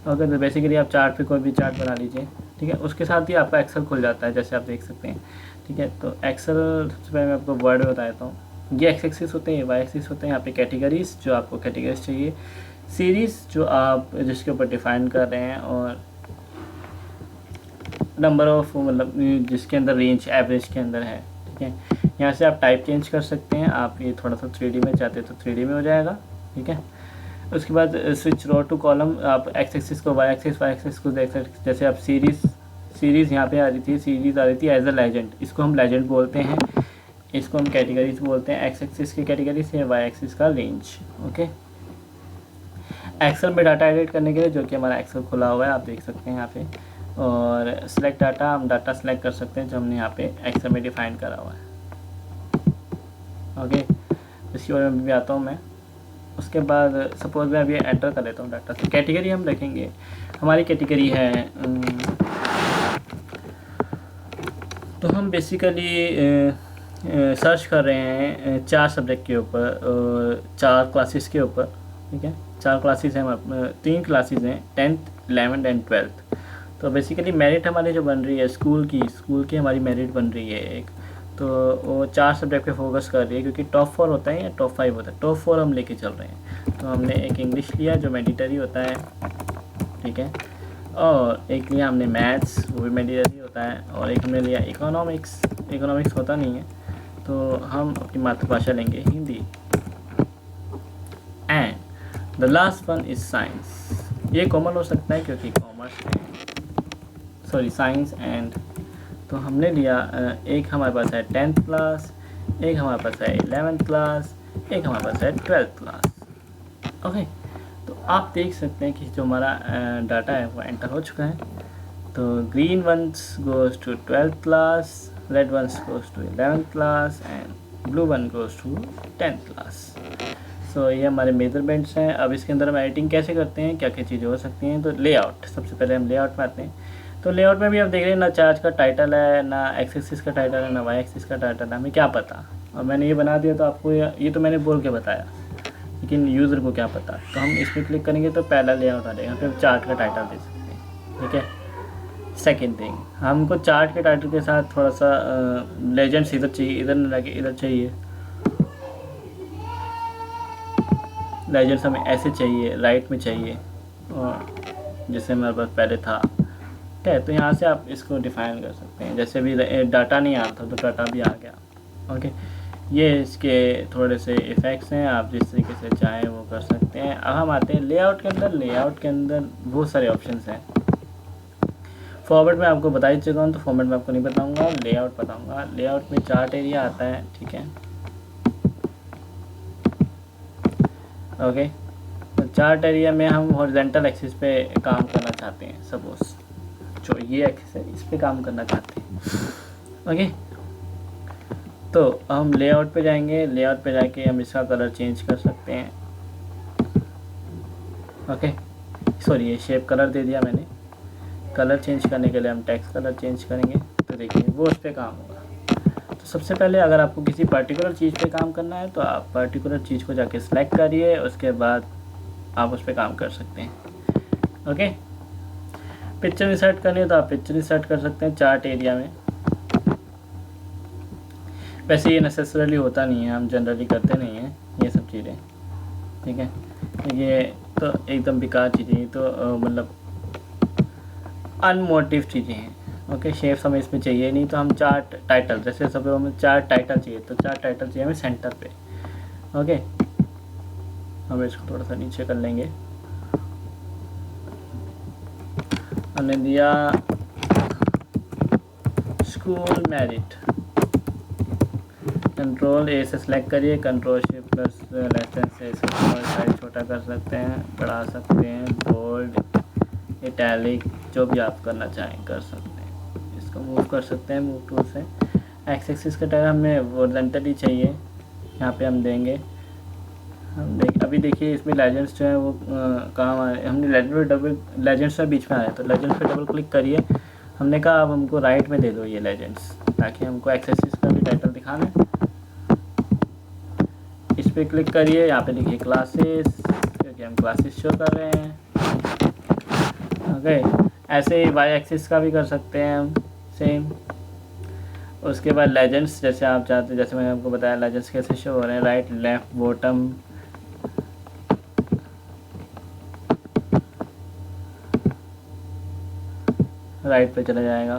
ओके, तो बेसिकली आप चार्ट पे कोई भी चार्ट बना लीजिए। ठीक है, उसके साथ ही आपका एक्सेल खुल जाता है, जैसे आप देख सकते हैं। ठीक है, तो एक्सेल सबसे पहले मैं आपको वर्ड में बताता हूँ। ये एक्स एक्सिस होते हैं, वाई एक्सिस होते हैं। यहाँ पे कैटेगरीज, जो आपको कैटेगरीज चाहिए, सीरीज़ जो आप जिसके ऊपर डिफाइन कर रहे हैं, और नंबर ऑफ मतलब जिसके अंदर रेंज एवरेज के अंदर है। ठीक है, यहाँ से आप टाइप चेंज कर सकते हैं। आप ये थोड़ा सा 3D में चाहते हैं तो 3D में हो जाएगा। ठीक है, उसके बाद स्विच रो टू कॉलम, आप एक्स एक्सिस को वाई एक्सिस को देख सकते। जैसे आप सीरीज़ यहाँ पे आ रही थी, सीरीज़ आ रही थी एज अ लेजेंड, इसको हम लेजेंड बोलते हैं, इसको हम कैटेगरीज बोलते हैं। एक्स एक्सिस की कैटेगरी से वाई एक्सिस का रेंज। ओके, एक्सेल में डाटा एडिट करने के लिए, जो कि हमारा एक्सेल खुला हुआ है, आप देख सकते हैं यहाँ पे, और सिलेक्ट डाटा, हम डाटा सेलेक्ट कर सकते हैं जो हमने यहाँ पे एक्सेल में डिफाइन करा हुआ है। ओके, इसकी बारे में भी आता हूँ मैं। उसके बाद सपोज मैं अभी एंटर कर लेता हूँ डाटा से, कैटेगरी हम रखेंगे। हमारी कैटेगरी है, तो हम बेसिकली सर्च कर रहे हैं 4 सब्जेक्ट के ऊपर, 4 क्लासेस के ऊपर। ठीक है, 4 क्लासेस हैं, 3 क्लासेस हैं, 10th 11th एंड 12th। तो बेसिकली मेरिट हमारी जो बन रही है स्कूल की हमारी मेरिट बन रही है एक। तो वो 4 सब्जेक्ट पे फोकस कर रही है, क्योंकि टॉप 4 होता है या टॉप 5 होता है, टॉप 4 हम लेके चल रहे हैं। तो हमने एक इंग्लिश लिया जो मैंडेटरी होता है, ठीक है, और एक लिया हमने मैथ्स, वो भी मैंडेटरी होता है, और एक हमने लिया इकोनॉमिक्स, इकोनॉमिक्स होता नहीं है, तो हम अपनी मातृभाषा लेंगे Hindi. And the last one is science. ये कॉमन हो सकता है क्योंकि कॉमर्स है, सॉरी साइंस एंड, तो हमने लिया एक हमारे पास है 10th क्लास, एक हमारे पास है 11th क्लास, एक हमारे पास है 12th क्लास। ओके, तो आप देख सकते हैं कि जो हमारा डाटा है वो एंटर हो चुका है। तो green ones goes to 12th class, red ones goes to 11th class and blue one goes to 10th class. So ये हमारे मेजरमेंट्स हैं। अब इसके अंदर हम एडिटिंग कैसे करते हैं, क्या क्या चीज़ें हो सकती हैं। तो लेआउट, सबसे पहले हम लेआउट में आते हैं। तो लेआउट में भी आप देख रहे हैं ना चार्ज का टाइटल है, ना एक्स एक्सिस का टाइटल है, ना वाई एक्सिस का टाइटल है, हमें क्या पता। और मैंने ये बना दिया तो आपको ये तो मैंने बोल के बताया, लेकिन यूज़र को क्या पता। तो हम इस पर क्लिक करेंगे तो पहला लेआउट आ जाएगा, फिर चार्ट का टाइटल दे सकते हैं, ठीक है। सेकेंड थिंग, हमको चार्ट के टाइटल के साथ थोड़ा सा लेजेंड्स इधर चाहिए, इधर न लगे, इधर चाहिए। लेजेंड्स हमें ऐसे चाहिए, राइट में चाहिए, और जैसे हमारे पास पहले था, ठीक है। तो यहाँ से आप इसको डिफ़ाइन कर सकते हैं। जैसे अभी डाटा नहीं आता तो डाटा भी आ गया, ओके। ये इसके थोड़े से इफ़ेक्ट्स हैं, आप जिस तरीके से चाहें वो कर सकते हैं। अब हम आते हैं लेआउट के अंदर। लेआउट के अंदर बहुत सारे ऑप्शंस हैं। फॉर्मेट में आपको बता ही चुका हूँ, तो फॉर्मेट में आपको नहीं बताऊँगा, लेआउट बताऊँगा। लेआउट में चार्ट एरिया आता है, ठीक है, ओके। तो चार्ट एरिया में हम हॉरिजॉन्टल एक्सिस पे काम करना चाहते हैं, सपोज जो ये एक्सिस है इस पे काम करना चाहते हैं, ओके। तो हम लेआउट पे जाएंगे, लेआउट पे जाके हम इसका कलर चेंज कर सकते हैं, ओके। सॉरी, ये शेप कलर दे दिया मैंने। कलर चेंज करने के लिए हम टेक्स्ट कलर चेंज करेंगे, तो देखिए वो उस पर काम होगा। तो सबसे पहले अगर आपको किसी पर्टिकुलर चीज़ पे काम करना है तो आप पर्टिकुलर चीज़ को जाके सिलेक्ट करिए, उसके बाद आप उस पर काम कर सकते हैं, ओके। पिक्चर इंसर्ट करनी है तो आप पिक्चर इंसर्ट कर सकते हैं चार्ट एरिया में। वैसे ये नेसेसरली होता नहीं है, हम जनरली करते नहीं हैं ये सब चीज़ें, ठीक है। ये तो एकदम बेकार चीज़ें हैं, तो मतलब अनमोटिव चीज़ें हैं, ओके। शेप्स हमें इसमें चाहिए नहीं, तो हम चार्ट टाइटल, जैसे सब हमें चार्ट टाइटल चाहिए, तो चार्ट टाइटल चाहिए हमें सेंटर पे, ओके। हम इसको थोड़ा सा नीचे कर लेंगे। हमने दिया स्कूल मेरिट, कंट्रोल ए से सिलेक्ट करिए, कंट्रोल शिफ्ट प्लस लेसन से साइज छोटा कर सकते हैं, बढ़ा सकते हैं, बोल्ड, इटैलिक, जो भी आप करना चाहें कर सकते हैं। इसको मूव कर सकते हैं मूव टूल से। एक्स एक्सिस का टाइम हमें हॉरिजॉन्टली चाहिए, यहाँ पे हम देंगे। अभी देखिए इसमें लेजेंड्स जो है वो कहाँ आ रहे हैं। हमने लेजेंड्स में बीच में आ रहे हैं, तो लेजेंड्स पे डबल क्लिक करिए। हमने कहा अब हमको राइट में दे दो ये लेजेंड्स, ताकि हमको एक्स एक्सिस का भी टाइटल दिखाना है। इस पर क्लिक करिए, यहाँ पे लिखिए क्लासेस, क्योंकि हम क्लासेस शो कर रहे हैं, ओके। ऐसे ही वाई एक्सिस का भी कर सकते हैं हम सेम। उसके बाद लेजेंड्स जैसे आप चाहते हैं, जैसे मैंने आपको बताया लेजेंड्स कैसे शो हो रहे हैं, राइट लेफ्ट बॉटम, राइट पे चला जाएगा,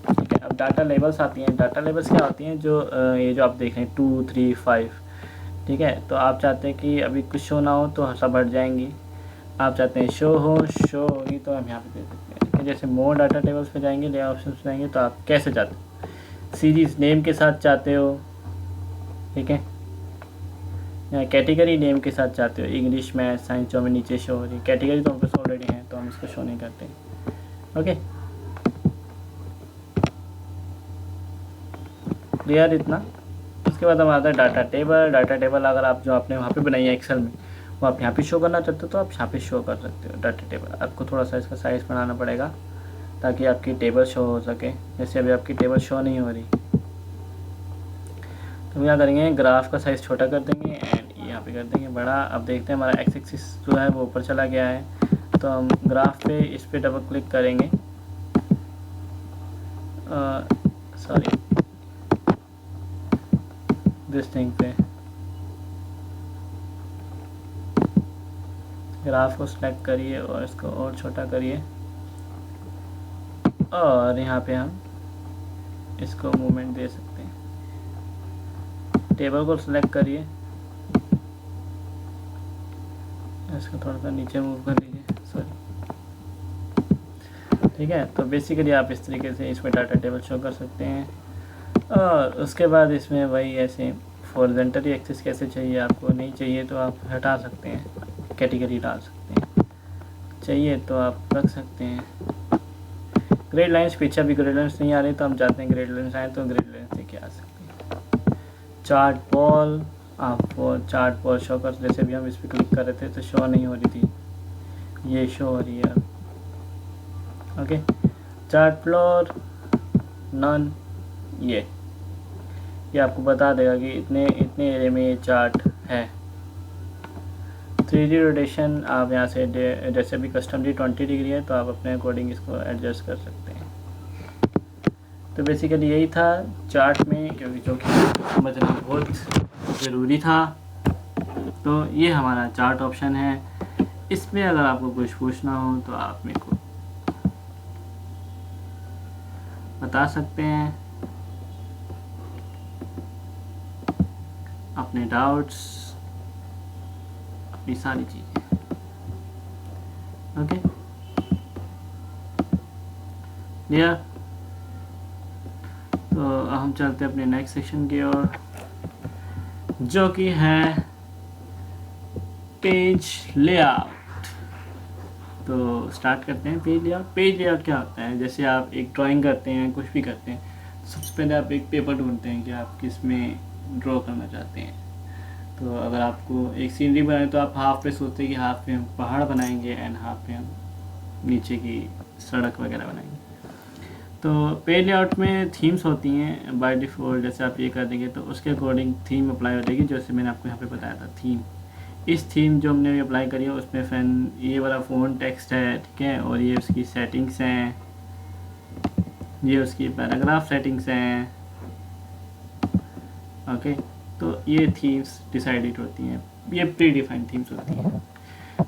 ठीक है। अब डाटा लेबल्स आती हैं। डाटा लेबल्स क्या होती हैं, जो ये जो आप देख रहे हैं 2, 3, 5, ठीक है। तो आप चाहते हैं कि अभी कुछ शो ना हो तो सब हट जाएंगी, आप चाहते हैं शो होगी तो हम यहाँ पे दे सकते हैं। जैसे मोर डाटा टेबल्स पे जाएंगे, ले ऑप्शन पे जाएंगे, तो आप कैसे चाहते हो, सीरीज़ नेम के साथ चाहते हो, ठीक है, या कैटेगरी नेम के साथ चाहते हो, इंग्लिश मैथ साइंस जो हमें नीचे शो हो रही है। कैटेगरी तो हमारे पास ऑलरेडी है तो हम इसको शो नहीं करते, ओके। क्लियर इतना। उसके बाद हम आता है डाटा टेबल। डाटा टेबल अगर आप जो आपने वहाँ पे बनाई है एक्सेल में, वो आप यहाँ पे शो करना चाहते हो तो आप यहाँ पे शो कर सकते हो डाटा टेबल। आपको थोड़ा सा इसका साइज़ बढ़ाना पड़ेगा ताकि आपकी टेबल शो हो सके। जैसे अभी आपकी टेबल शो नहीं हो रही, तो क्या करेंगे, ग्राफ का साइज़ छोटा कर देंगे एंड यहाँ पे कर देंगे बड़ा। अब देखते हैं हमारा एक्स एक्सिस जो है वो ऊपर चला गया है, तो हम ग्राफ पे इस पर डबल क्लिक करेंगे, सॉरी दिस थिंग पे ग्राफ को सिलेक्ट करिए और इसको और छोटा करिए और यहाँ पे हम इसको मूवमेंट दे सकते हैं। टेबल को सिलेक्ट करिए, इसको थोड़ा सा नीचे मूव कर लीजिए, सॉरी। ठीक है, तो बेसिकली आप इस तरीके से इसमें डाटा टेबल शो कर सकते हैं। और उसके बाद इसमें वही ऐसे हॉरिजॉन्टली एक्सिस कैसे चाहिए, आपको नहीं चाहिए तो आप हटा सकते हैं, कैटेगरी डाल सकते हैं, चाहिए तो आप रख सकते हैं। ग्रेड लाइन्स पीछे भी ग्रेड लाइन्स नहीं आ रही तो हम चाहते हैं ग्रेड लाइन्स आए तो ग्रेड लाइन्स से क्या आ सकते हैं। चार्ट बॉल, आप चार्ट बॉल शो कर, जैसे भी हम इस पर क्लिक कर रहे थे तो शो नहीं हो रही थी, ये शो हो रही है। ओके, चार्ट फ्लोर नन, ये आपको बता देगा कि इतने एरिया में ये चार्ट है। 3D रोटेशन आप यहाँ से जैसे भी कस्टमली 20 डिग्री है तो आप अपने अकॉर्डिंग इसको एडजस्ट कर सकते हैं। तो बेसिकली यही था चार्ट में, क्योंकि जो कि समझना बहुत ज़रूरी था। तो ये हमारा चार्ट ऑप्शन है। इसमें अगर आपको कुछ पूछना हो तो आप मेरे को बता सकते हैं अपने डाउट्स, अपनी सारी चीज़ें। Okay clear. तो हम चलते हैं अपने नेक्स्ट सेक्शन की ओर, जो कि है पेज लेआउट। तो स्टार्ट करते हैं पेज लेआउट। पेज लेआउट क्या होता है, जैसे आप एक ड्राइंग करते हैं, कुछ भी करते हैं, सबसे पहले आप एक पेपर ढूंढते हैं कि आप किस में ड्रॉ करना चाहते हैं। तो अगर आपको एक सीनरी बनाए तो आप हाफ पे सोचते हैं कि हाफ पे हम पहाड़ बनाएंगे एंड हाफ पे हम नीचे की सड़क वगैरह बनाएंगे। तो पेज लेआउट में थीम्स होती हैं बाय डिफ़ॉल्ट, जैसे आप ये कर देंगे तो उसके अकॉर्डिंग थीम अप्लाई हो जाएगी, जैसे मैंने आपको यहाँ पे बताया था थीम। इस थीम जो हमने अप्लाई करी है उसमें फैन ये वाला फ़ॉन्ट टेक्स्ट है, ठीक है, और ये उसकी सेटिंग्स हैं, ये उसकी पैराग्राफ सेटिंग्स हैं। ओके, तो ये थीम्स डिसाइडेड होती हैं, ये प्री डिफाइंड थीम्स होती हैं।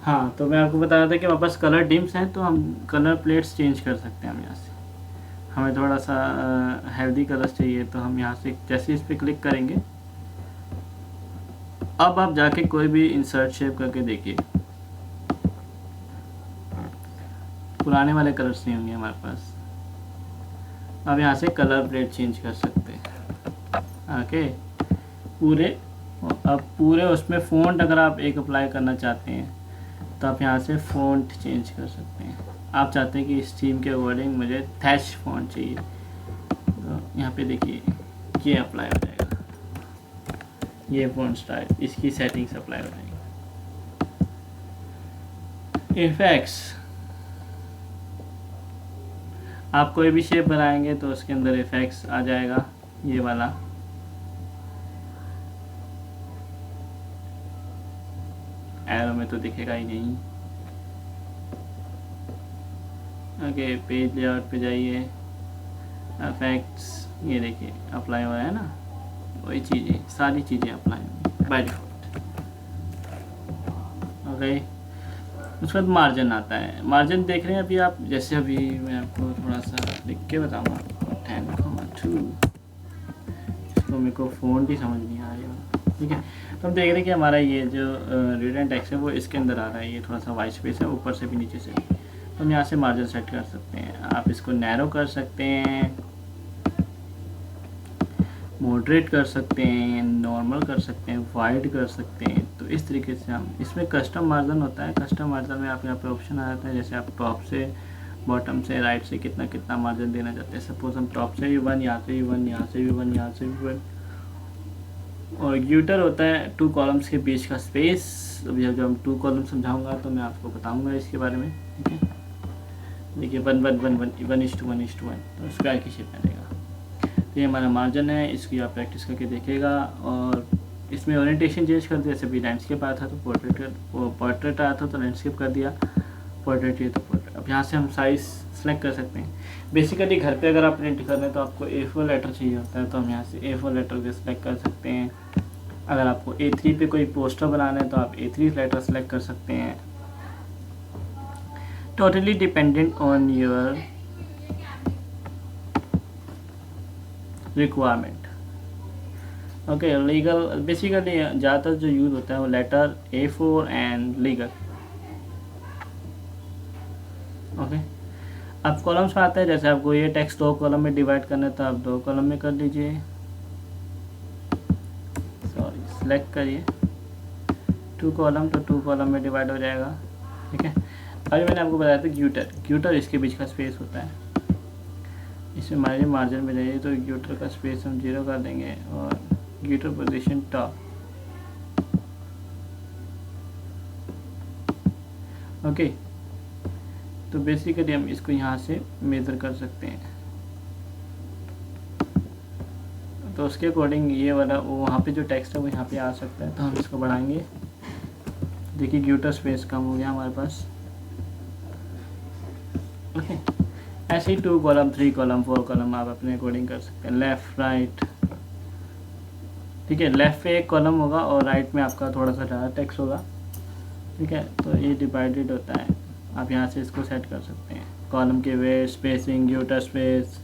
हाँ, तो मैं आपको बता रहा था कि हमारे पास कलर डिम्स हैं तो हम कलर प्लेट्स चेंज कर सकते हैं। हम यहाँ से हमें थोड़ा सा हेल्दी कलर्स चाहिए तो हम यहाँ से जैसे इस पर क्लिक करेंगे, अब आप जाके कोई भी इंसर्ट शेप करके देखिए, पुराने वाले कलर्स नहीं होंगे हमारे पास। अब यहाँ से कलर प्लेट चेंज कर सकते हैं। ओके, अब पूरे उसमें फ़ॉन्ट अगर आप एक अप्लाई करना चाहते हैं तो आप यहाँ से फ़ॉन्ट चेंज कर सकते हैं। आप चाहते हैं कि इस थीम के अकॉर्डिंग मुझे थैच फ़ॉन्ट चाहिए, तो यहाँ पे देखिए ये अप्लाई हो जाएगा, ये फ़ॉन्ट स्टाइल, इसकी सेटिंग्स अप्लाई हो जाएंगी। इफेक्ट्स, आप कोई भी शेप बनाएंगे तो उसके अंदर इफेक्ट्स आ जाएगा, ये वाला। एरो में तो दिखेगा ही नहीं। ओके, पेज लेआउट पे जाइए, इफेक्ट्स, ये देखिए अप्लाई हो रहा है ना, वही चीज़ें, सारी चीज़ें अप्लाई होंगी बाय डिफ़ॉल्ट। ओके, उसके बाद मार्जिन आता है। मार्जिन देख रहे हैं अभी आप, जैसे अभी मैं आपको थोड़ा सा लिख के बताऊँगा, 10,2, इसको मेरे को फ़ॉन्ट ही समझ नहीं आ रही है, ठीक है। तो हम देख रहे हैं कि हमारा ये जो रीडन टेक्स्ट है वो इसके अंदर आ रहा है, ये थोड़ा सा वाइट स्पेस है ऊपर से भी नीचे से भी। तो हम यहाँ से मार्जिन सेट कर सकते हैं, आप इसको नैरो कर सकते हैं, मॉडरेट कर सकते हैं, नॉर्मल कर सकते हैं, वाइड कर सकते हैं। तो इस तरीके से हम, इसमें कस्टम मार्जिन होता है। कस्टम मार्जिन में आप यहाँ पे ऑप्शन आ जाता है, जैसे आप टॉप से, बॉटम से, राइट से कितना कितना मार्जिन देना चाहते हैं। सपोज हम टॉप से भी 1, यहाँ से भी 1, यहाँ से भी 1, यहाँ से भी 1। और ग्यूटर होता है 2 कॉलम्स के बीच का स्पेस। अभी जब हम 2 कॉलम समझाऊंगा तो मैं आपको बताऊंगा इसके बारे में, ठीक है। देखिए 1, 1, 1, 1, 1:1, तो स्क्वायर की शेप में देगा। तो ये हमारा मार्जिन है, इसकी आप प्रैक्टिस करके देखिएगा। और इसमें ओरिएंटेशन चेंज कर दिया, जैसे भी लैंडस्केप आया था तो पोर्ट्रेट आया था तो लैंडस्केप कर दिया, पोर्ट्रेट है तो पोर्ट्रेट। अब यहाँ से हम साइज़ सेलेक्ट कर सकते हैं। बेसिकली घर पे अगर आप प्रिंट कर रहे हैं तो आपको A4 लेटर चाहिए होता है, तो हम यहाँ से A4 लेटर भी सिलेक्ट कर सकते हैं। अगर आपको A3 पे कोई पोस्टर बनाना है तो आप A3 लेटर सेलेक्ट कर सकते हैं। Totally dependent on your requirement. Okay, legal basically ज़्यादातर जो यूज़ होता है वो letter A4 and legal. Okay, अब कॉलम्स में आता है, जैसे आपको ये टेक्स्ट 2 कॉलम में डिवाइड करना है तो आप 2 कॉलम में कर लीजिए, सॉरी सेलेक्ट करिए 2 कॉलम, तो 2 कॉलम में डिवाइड हो जाएगा। ठीक है, अभी मैंने आपको बताया था ग्यूटर इसके बीच का स्पेस होता है, इसमें हमारे मार्जिन में जाइए तो ग्यूटर का स्पेस हम 0 कर देंगे और ग्यूटर पोजीशन टॉप। ओके, तो बेसिकली हम इसको यहाँ से मेज़र कर सकते हैं, तो उसके अकॉर्डिंग ये वाला वो वहाँ पे जो टेक्स्ट है वो यहाँ पे आ सकता है, तो हम इसको बढ़ाएंगे। देखिए ग्यूटर स्पेस कम हो गया हमारे पास। ओके, ऐसे ही 2 कॉलम 3 कॉलम 4 कॉलम आप अपने अकॉर्डिंग कर सकते हैं, लेफ़्ट राइट। ठीक है, लेफ़्ट पे 1 कॉलम होगा और राइट में आपका थोड़ा सा ज़्यादा टेक्स्ट होगा। ठीक है, तो ये डिवाइडेड होता है, आप यहाँ से इसको सेट कर सकते हैं। कॉलम के वे, स्पेसिंग, ग्यूटर स्पेस।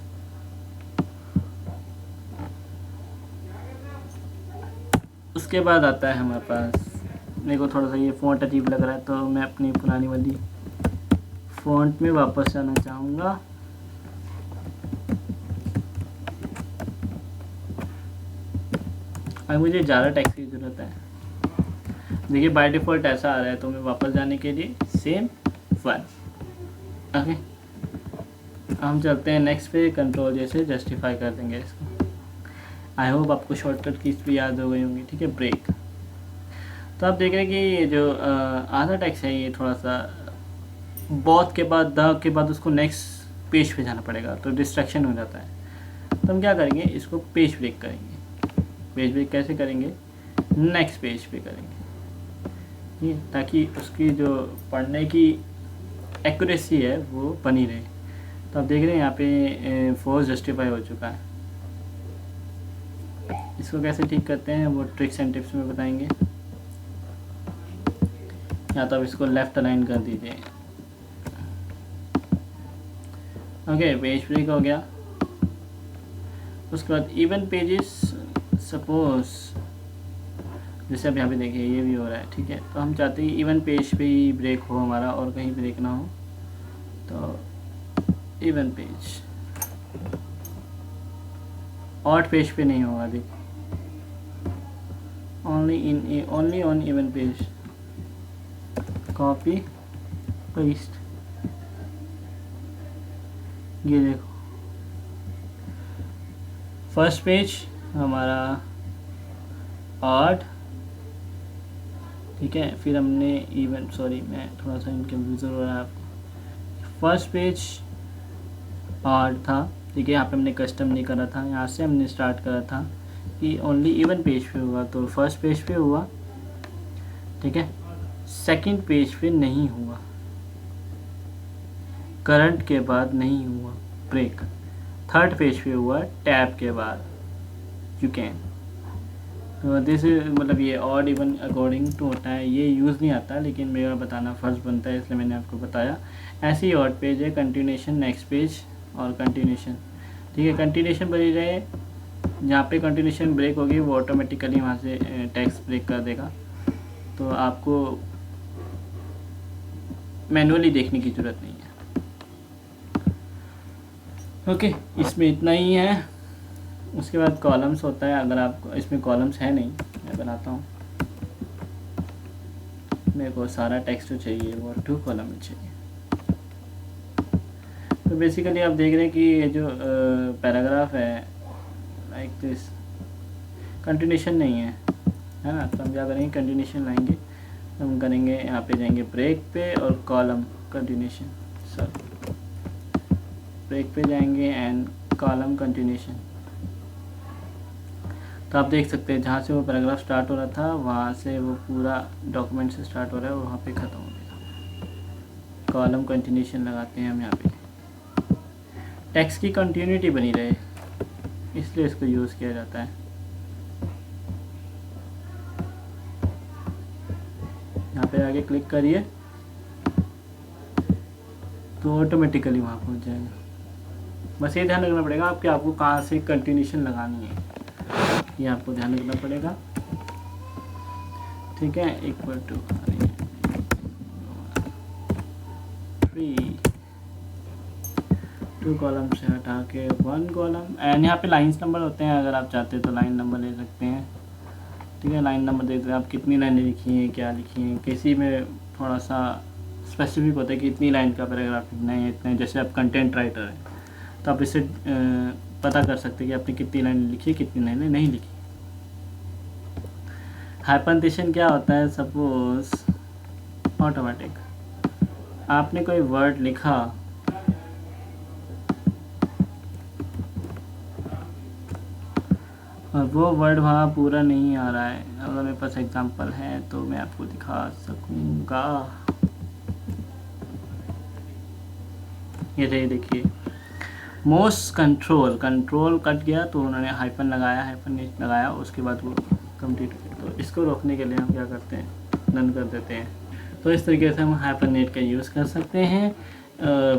उसके बाद आता है हमारे पास, मेरे को थोड़ा सा ये फ़ॉन्ट अजीब लग रहा है तो मैं अपनी पुरानी वाली फ़ॉन्ट में वापस जाना चाहूँगा। अब मुझे ज़्यादा टेक्स्ट की ज़रूरत है। देखिए बाय डिफ़ॉल्ट ऐसा आ रहा है, तो मैं वापस जाने के लिए सेम 1। ओके, हम चलते हैं नेक्स्ट पे, कंट्रोल जैसे जस्टिफाई कर देंगे इसको। आई होप आपको शॉर्टकट कीज भी याद हो गई होंगी। ठीक है, ब्रेक। तो आप देख रहे हैं कि ये जो आधा टेक्स्ट है ये थोड़ा सा बहुत के बाद द के बाद उसको नेक्स्ट पेज पे जाना पड़ेगा, तो डिस्ट्रैक्शन हो जाता है। तो हम क्या करेंगे, इसको पेज ब्रेक करेंगे। पेज ब्रेक कैसे करेंगे, नेक्स्ट पेज पे करेंगे, ठीक है, ताकि उसकी जो पढ़ने की एक्यूरेसी है वो बनी रहे। तो आप देख रहे हैं यहाँ पे फोर्स जस्टिफाई हो चुका है। इसको कैसे ठीक करते हैं वो ट्रिक्स एंड टिप्स में बताएंगे। या तो आप इसको लेफ़्ट अलाइन कर दीजिए। ओके, पेज ब्रेक हो गया। उसके बाद इवन पेजेस, सपोज जैसे अब यहाँ पे देखिए ये भी हो रहा है। ठीक है, तो हम चाहते हैं इवन पेज पे ही ब्रेक हो हमारा और कहीं ब्रेक ना हो, तो इवन पेज, ऑड पेज पे नहीं होगा। देखिए only on even page, copy paste, ये देखो फर्स्ट पेज हमारा ऑड। ठीक है, फिर हमने इवन, सॉरी मैं थोड़ा सा इनकन्फ्यूजन हो रहा है। फर्स्ट पेज ऑड था। ठीक है, यहाँ पे हमने कस्टम नहीं करा था, यहाँ से हमने स्टार्ट करा था कि ओनली इवन पेज पे हुआ, तो फर्स्ट पेज पे हुआ। ठीक है, सेकंड पेज पे नहीं हुआ, करंट के बाद नहीं हुआ ब्रेक, थर्ड पेज पे हुआ टैब के बाद, यू कैन। तो दिस मतलब ये ऑड इवन अकॉर्डिंग टू होता है, ये यूज़ नहीं आता लेकिन मेरा बताना फ़र्ज़ बनता है, इसलिए मैंने आपको बताया। ऐसे ही ऑड पेज है, कंटिन्यूशन, नेक्स्ट पेज और कंटिन्यूशन। ठीक है, कंटिन्यूशन बनी रहे, जहाँ पे कंटिन्यूशन ब्रेक होगी वो ऑटोमेटिकली वहाँ से टेक्स्ट ब्रेक कर देगा, तो आपको मैनुअली देखने की ज़रूरत नहीं है। ओके, इसमें इतना ही है। उसके बाद कॉलम्स होता है, अगर आप इसमें कॉलम्स है नहीं, मैं बनाता हूँ। मेरे को सारा टेक्स्ट जो चाहिए वो 2 कॉलम में चाहिए। तो बेसिकली आप देख रहे हैं कि ये जो पैराग्राफ है लाइक दिस, कंटिन्यूशन नहीं है, है ना। तो हम क्या करेंगे, कंटिन्यूशन लाएंगे, हम करेंगे यहाँ पे जाएंगे ब्रेक पे और कॉलम कंटिन्यूशन, सॉरी ब्रेक पे जाएंगे एंड कॉलम कंटिन्यूशन। तो आप देख सकते हैं जहाँ से वो पैराग्राफ स्टार्ट हो रहा था वहाँ से वो पूरा डॉक्यूमेंट से स्टार्ट हो रहा है और वहाँ पे ख़त्म हो गया। कॉलम कंटिन्यूशन लगाते हैं हम यहाँ पे, टेक्स्ट की कंटिन्यूटी बनी रहे, इसलिए इसको यूज़ किया जाता है। यहाँ पे आगे क्लिक करिए तो ऑटोमेटिकली वहाँ पहुँच जाएगा। बस ये ध्यान रखना पड़ेगा आपको कहाँ से कंटिन्यूशन लगानी है, ये आपको ध्यान रखना पड़ेगा, ठीक है। इक्वल टू 2 कॉलम से हटा के 1 कॉलम, एंड यहाँ पे लाइन्स नंबर होते हैं, अगर आप चाहते हैं तो लाइन नंबर ले सकते हैं, ठीक है। लाइन नंबर देते हैं आप कितनी लाइनें लिखी हैं, क्या लिखी हैं, किसी में थोड़ा सा स्पेसिफिक होता है कि इतनी लाइन का पैराग्राफ लिखना है, इतने, जैसे आप कंटेंट राइटर हैं तो आप इससे पता कर सकते हैं कि आपने कितनी लाइन लिखी, कितनी लाइनें नहीं लिखी। हाइपरलिंकेशन क्या होता है, सपोज ऑटोमेटिक आपने कोई वर्ड लिखा, और वो वर्ड वहाँ पूरा नहीं आ रहा है, अगर मेरे पास एग्जांपल है तो मैं आपको दिखा सकूँगा। ये देखिए, मोस्ट कंट्रोल कट गया तो उन्होंने हाइफन लगाया, उसके बाद वो कंप्लीट हो गया। तो इसको रोकने के लिए हम क्या करते हैं, डन कर देते हैं। तो इस तरीके से हम हाइपरनेट का यूज़ कर सकते हैं।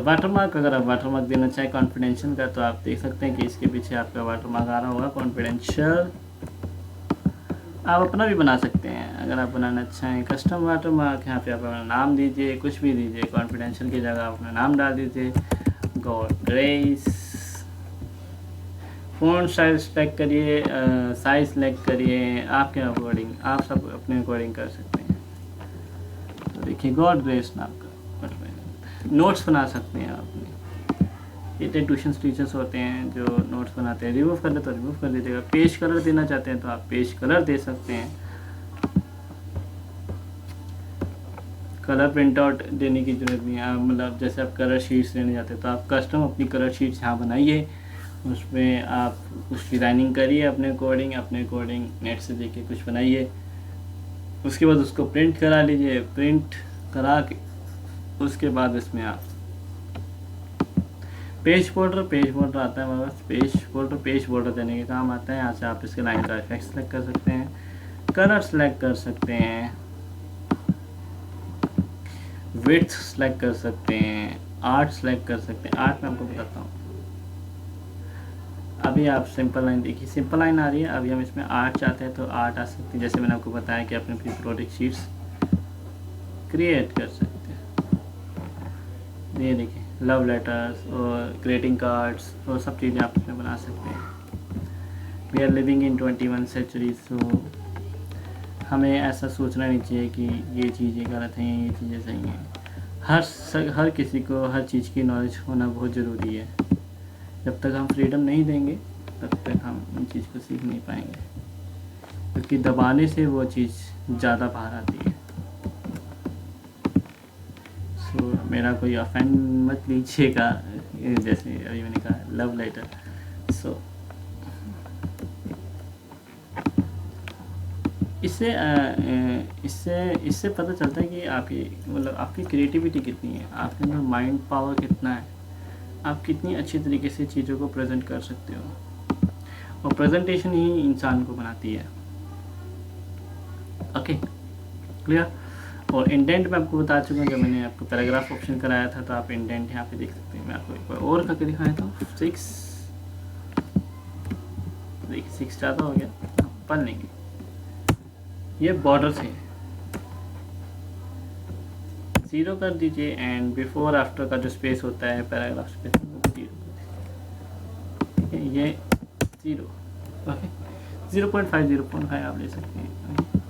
वाटरमार्क, अगर आप वाटरमार्क देना चाहें कॉन्फिडेंशियल का, तो आप देख सकते हैं कि इसके पीछे आपका वाटरमार्क आ रहा होगा कॉन्फिडेंशियल। आप अपना भी बना सकते हैं अगर आप बनाना चाहें कस्टम वाटरमार्क। यहाँ पे आप अपना नाम दीजिए, कुछ भी दीजिए, कॉन्फिडेंशियल की जगह अपना नाम डाल दीजिए, God grace. Font style select करिए, साइज सेलेक्ट करिए, आपके अकॉर्डिंग, आप सब अपने अकॉर्डिंग कर सकते हैं। तो देखिए गॉड ग्रेस नाम का नोट्स बना सकते हैं आपने। इतने ट्यूशन टीचर्स होते हैं जो नोट्स बनाते हैं, रिमूव करना तो रिमूव कर दीजिएगा। पेज कलर देना चाहते हैं तो आप पेज कलर दे सकते हैं। कलर प्रिंट आउट देने की ज़रूरत नहीं है, मतलब जैसे आप कलर शीट्स लेने जाते हैं तो आप कस्टम अपनी कलर शीट्स यहाँ बनाइए, उसमें आप कुछ डिज़ाइनिंग करिए अपने अकॉर्डिंग नेट से देख के कुछ बनाइए। उसके बाद उसको प्रिंट करा लीजिए, प्रिंट करा के उसके बाद इसमें आप पेज बॉर्डर आता है हमारे पास। पेज बॉर्डर देने के काम आता है। यहाँ से आप इसके लाइन का इफेक्ट सेलेक्ट कर सकते हैं, कलर सेलेक्ट कर सकते हैं, विड्थ सेलेक्ट कर सकते हैं, आर्ट सेलेक्ट कर सकते हैं। आर्ट में आपको बताता हूँ, अभी आप सिंपल लाइन देखिए, सिंपल लाइन आ रही है। अभी हम इसमें आर्ट चाहते हैं तो आर्ट आ सकती है, जैसे मैंने आपको बताया कि अपने अपनी प्रोडक्ट शीट्स क्रिएट कर सकते हैं। ये देखिए लव लेटर्स और ग्रीटिंग कार्ड्स और सब चीज़ें आप इसमें बना सकते हैं। We are living in 21 century, so हमें ऐसा सोचना नहीं चाहिए कि ये चीज़ें गलत हैं, ये चीज़ें सही हैं। हर किसी को हर चीज़ की नॉलेज होना बहुत ज़रूरी है। जब तक हम फ्रीडम नहीं देंगे तब तक हम उन चीज़ को सीख नहीं पाएंगे, क्योंकि दबाने से वो चीज़ ज़्यादा बाहर आती है। सो मेरा कोई ऑफेंड मत लीजिएगा, जैसे अभी मैंने कहा लव लेटर। सो इससे पता चलता है कि आपकी मतलब आपकी क्रिएटिविटी कितनी है, आपके अंदर माइंड पावर कितना है, आप कितनी अच्छी तरीके से चीज़ों को प्रेजेंट कर सकते हो। और प्रेजेंटेशन ही इंसान को बनाती है। Okay, clear. और इंडेंट मैं आपको बता चुका हूँ, जब मैंने आपको पैराग्राफ ऑप्शन कराया था तो आप इंडेंट यहाँ पे देख सकते हैं। मैं आपको एक बार और करके दिखाया था। 6 देखिए 6 ज़्यादा हो गया, पढ़ लेंगे। ये बॉर्डर से 0 कर दीजिए, एंड बिफोर आफ्टर का जो स्पेस होता है पैराग्राफ स्पेस, ठीक है, ये 0, ओके 0.5 0.5 आप ले सकते हैं।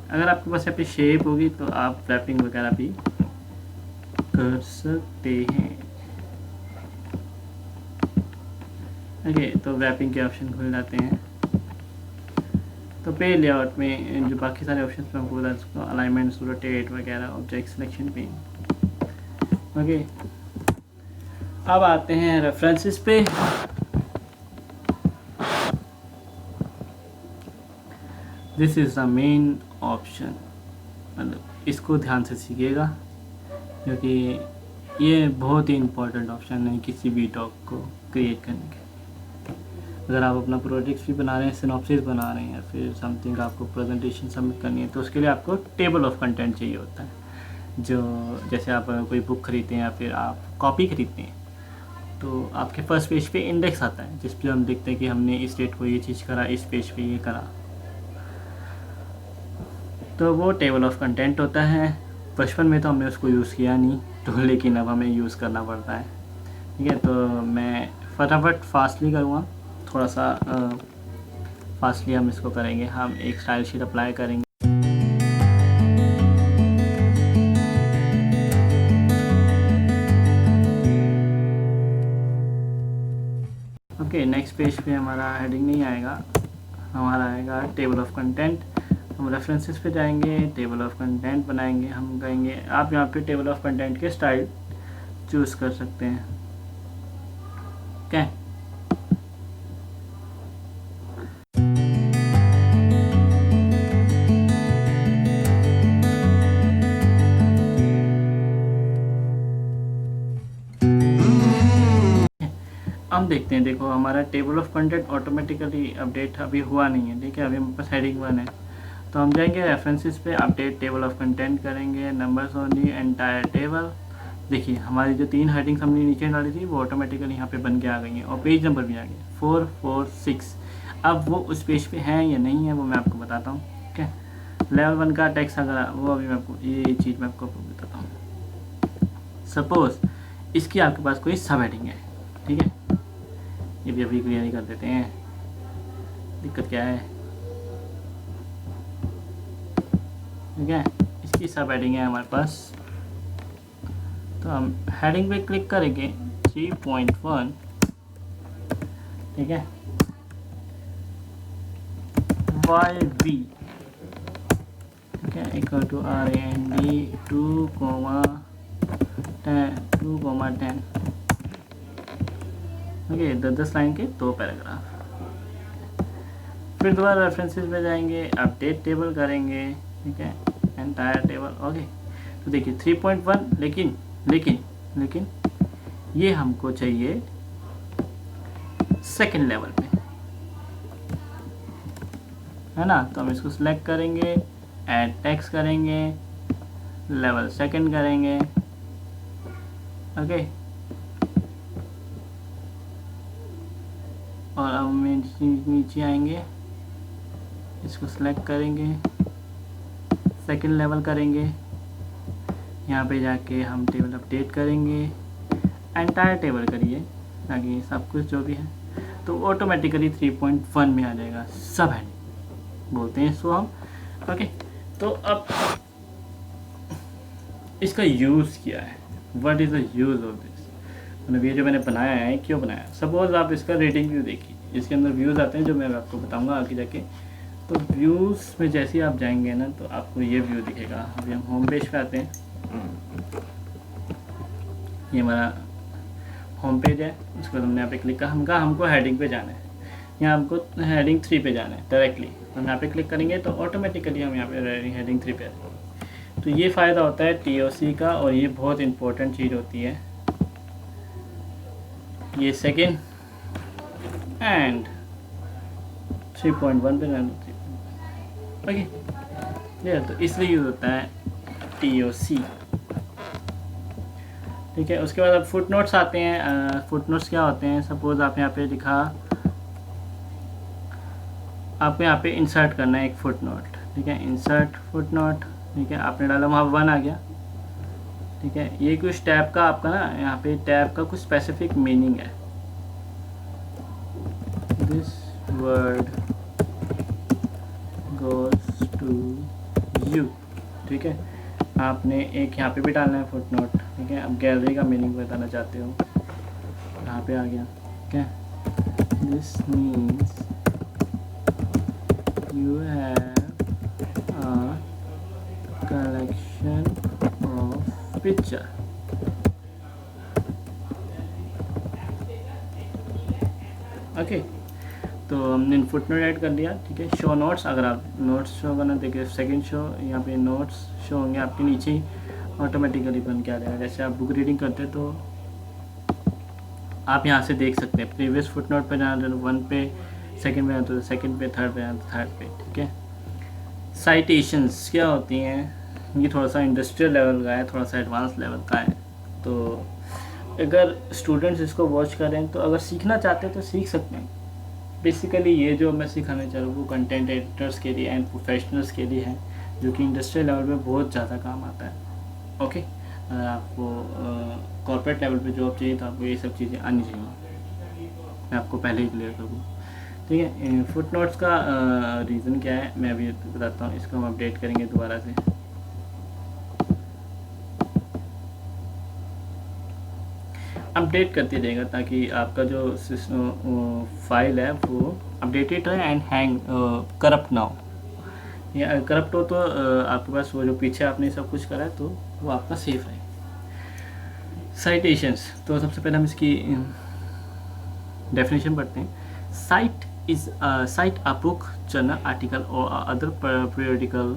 अगर आपके पास यहाँ पे शेप होगी तो आप रैपिंग वगैरह भी कर सकते हैं। ओके, तो रैपिंग के ऑप्शन खुल जाते हैं। तो पे लेआउट में जो बाकी सारे ऑप्शन मैं आपको बता सकता हूँ, अलाइनमेंट, रोटेट वगैरह, ऑब्जेक्ट सिलेक्शन पे। ओके, अब आते हैं रेफरेंसेस पे। This is the main option, मतलब इसको ध्यान से सीखिएगा, क्योंकि ये बहुत ही इम्पोर्टेंट ऑप्शन है किसी भी टॉक को क्रिएट करने के। अगर आप अपना प्रोजेक्ट्स भी बना रहे हैं, सिनॉप्सिस बना रहे हैं, या फिर समथिंग आपको प्रेजेंटेशन सबमिट करनी है, तो उसके लिए आपको टेबल ऑफ कंटेंट चाहिए होता है। जो जैसे आप कोई बुक खरीदते हैं या फिर आप कॉपी खरीदते हैं, तो आपके फर्स्ट पेज पे इंडेक्स आता है जिस पे हम देखते हैं कि हमने इस डेट को ये चीज़ करा, इस पेज पे ये करा, तो वो टेबल ऑफ कंटेंट होता है। बचपन में तो हमने उसको यूज़ किया नहीं, तो लेकिन अब हमें यूज़ करना पड़ता है। ठीक है, तो मैं फटाफट फास्टली करूँगा, थोड़ा सा फास्टली हम इसको करेंगे। हम एक स्टाइल शीट अप्लाई करेंगे। ओके, नेक्स्ट पेज पे हमारा हेडिंग नहीं आएगा, हमारा आएगा टेबल ऑफ कंटेंट। हम रेफरेंसेस पे जाएंगे, टेबल ऑफ कंटेंट बनाएंगे। हम कहेंगे, आप यहाँ पे टेबल ऑफ कंटेंट के स्टाइल चूज़ कर सकते हैं। क्या हम देखते हैं, देखो हमारा table of content automatically update अभी हुआ नहीं है। ठीक है, अभी हमारे पास हेडिंग 1 है, तो हम जाएंगे रेफरेंसेस पे, अपडेट टेबल ऑफ कंटेंट करेंगे, नंबर्स ओनली एंटायर टेबल। देखिए हमारी जो 3 हेडिंग्स हमने नीचे डाली थी वो ऑटोमेटिकली यहाँ पे बन के आ गई हैं, और पेज नंबर भी आ गए 4, 4, 6। अब वो उस पेज पे हैं या नहीं है वो मैं आपको बताता हूँ। ठीक है, लेवल 1 का टेक्स्ट अगर वो अभी मैं आपको ये चीज़ मैं आपको बताता हूँ। सपोज़ इसकी आपके पास कोई सब हेडिंग है। ठीक है, ये भी अभी क्लियर ही कर देते हैं, दिक्कत क्या है। ठीक है, इसकी सब हेडिंग है हमारे पास, तो हम हेडिंग पे क्लिक करेंगे 3.1। ठीक है, YB, ठीक है, equal to RAND 2,10। Okay, 10 line के 2 पैराग्राफ। फिर दोबारा रेफरेंसेस में जाएंगे, अपडेट टेबल करेंगे। ठीक है, एंटायर टेबल। ओके, तो देखिए 3.1, लेकिन लेकिन लेकिन ये हमको चाहिए सेकंड लेवल पे, है ना। तो हम इसको सिलेक्ट करेंगे, ऐड टेक्स्ट करेंगे, लेवल सेकंड करेंगे। ओके, और अब हम नीचे आएंगे, इसको सिलेक्ट करेंगे, सेकंड लेवल करेंगे, यहाँ पे जाके हम टेबल अपडेट करेंगे, एंटायर टेबल करिए ताकि सब कुछ जो भी है तो ऑटोमेटिकली 3.1 में आ जाएगा। सब है बोलते हैं इसको हम। ओके, तो अब इसका यूज़ क्या है, what is the use of this. मतलब ये जो मैंने बनाया है क्यों बनाया। सपोज़ आप इसका रेटिंग व्यू देखिए, इसके अंदर व्यूज़ आते हैं जो मैं आपको बताऊंगा आगे जाके। तो व्यूज़ में जैसे ही आप जाएंगे ना तो आपको ये व्यू दिखेगा। अभी हम होम पेज पे आते हैं, ये हमारा होम पेज है। उसके बाद हमने यहाँ पे क्लिक करा, हमको हेडिंग पे जाना है, यहाँ हमको हेडिंग 3 पे जाना है डायरेक्टली। हम यहाँ पे क्लिक करेंगे तो ऑटोमेटिकली हम यहाँ पे हेडिंग 3 पे आ जाएंगे। तो ये फ़ायदा होता है TOC का, और ये बहुत इंपॉर्टेंट चीज़ होती है। ये सेकेंड एंड 3.1 पे जाना। ओके, ये तो इसलिए यूज़ होता है TOC। ठीक है, उसके बाद अब फुट नोट्स आते हैं। फुट नोट्स क्या होते हैं, सपोज़ आप यहाँ पे लिखा, आपको यहाँ पे इंसर्ट करना है एक फुट नोट। ठीक है, इंसर्ट फुट नोट। ठीक है, आपने डाला, वहाँ 1 आ गया। ठीक है, ये कुछ टैब का आपका ना, यहाँ पे टैब का कुछ स्पेसिफिक मीनिंग है। This word goes to you. ठीक है, आपने एक यहाँ पे भी डालना है फुट नोट। ठीक है, अब गैलरी का मीनिंग बताना चाहते हो, यहाँ पे आ गया। ठीक है, this means you have a collection of picture। Okay, तो हमने फुट नोट ऐड कर दिया। ठीक है, शो नोट्स, अगर आप नोट्स शो करना देखिए, सेकंड शो यहाँ पे नोट्स शो होंगे आपके नीचे ही। ऑटोमेटिकली बन के आ जाएगा। जैसे आप बुक रीडिंग करते हैं तो आप यहाँ से देख सकते हैं प्रीवियस फुटनोट पे जाना तो 1 पे, सेकंड पे जाना तो सेकंड पे, थर्ड पे जाना तो थर्ड पे, ठीक है। साइटेशंस क्या होती हैं, ये थोड़ा सा इंडस्ट्रियल लेवल का है, थोड़ा सा एडवांस लेवल का है। तो अगर स्टूडेंट्स इसको वॉच करें तो अगर सीखना चाहते हैं तो सीख सकते हैं। बेसिकली ये जो मैं सिखाने चाह रहा हूँ वो कंटेंट एडिटर्स के लिए एंड प्रोफेशनल्स के लिए है, जो कि इंडस्ट्रियल लेवल पे बहुत ज़्यादा काम आता है। ओके, अगर आपको कॉर्पोरेट लेवल पे जॉब चाहिए तो आपको ये सब चीज़ें आनी चाहिए, मैं आपको पहले ही क्लियर कर दूँ, ठीक है। फुट नोट्स का रीज़न क्या है मैं अभी बताता हूँ। इसको हम अपडेट करेंगे दोबारा से। अपडेट करते रहेगा ताकि आपका जो फाइल है वो अपडेटेड रहे एंड हैंग करप्ट ना हो। या करप्ट हो तो आपके पास वो जो पीछे आपने सब कुछ करा है तो वो आपका सेफ है। साइटेशंस, तो सबसे पहले हम इसकी डेफिनेशन पढ़ते हैं। Cite is cite a book, journal article और other periodical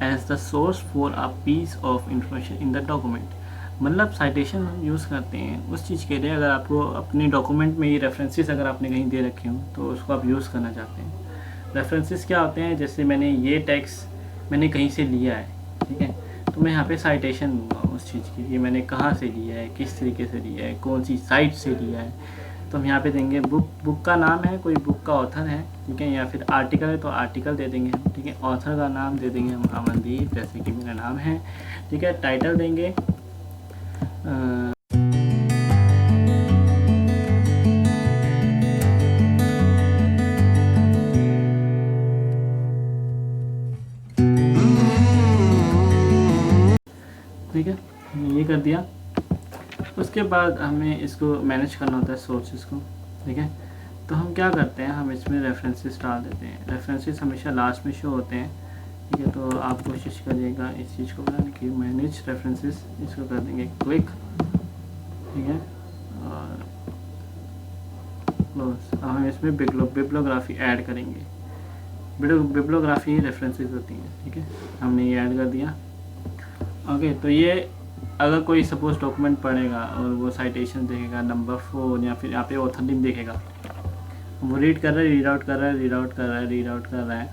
as the source for a piece of information in the document. मतलब साइटेशन हम यूज़ करते हैं उस चीज़ के लिए अगर आपको अपने डॉक्यूमेंट में ये रेफरेंसेस अगर आपने कहीं दे रखे हो तो उसको आप यूज़ करना चाहते हैं। रेफरेंसेस क्या होते हैं, जैसे मैंने ये टेक्स्ट मैंने कहीं से लिया है, ठीक है, तो मैं यहाँ पे साइटेशन दूंगा उस चीज़ की, ये मैंने कहाँ से लिया है, किस तरीके से लिया है, कौन सी साइट से लिया है। तो हम यहाँ पे देंगे बुक का नाम है, कोई बुक का ऑथर है, ठीक है, या फिर आर्टिकल है तो आर्टिकल दे देंगे हम, ठीक है। ऑथर का नाम दे देंगे हम अमनदीप, जैसे कि मेरा नाम है, ठीक है। टाइटल देंगे ठीक है, ये कर दिया। उसके बाद हमें इसको मैनेज करना होता है सोर्सेज को, ठीक है। तो हम क्या करते हैं, हम इसमें रेफरेंसेस डाल देते हैं। रेफरेंसेस हमेशा लास्ट में शो होते हैं, ठीक है। तो आप कोशिश करिएगा इस चीज़ को बनाने की। मैनेज रेफरेंसेस, इसको कर देंगे क्लिक, ठीक है। और क्लोज। हम इसमें बिब्लोग्राफी ऐड करेंगे। बिब्लोग्राफी रेफरेंसेस होती हैं, ठीक है, हमने ये ऐड कर दिया। ओके, तो ये अगर कोई सपोज डॉक्यूमेंट पढ़ेगा और वो साइटेशन देखेगा नंबर 4 या फिर यहाँ पे ऑथर नेम देखेगा, वो रीड कर रहा है, रीड आउट कर रहा है, रीड आउट कर रहा है, रीड आउट कर रहा है,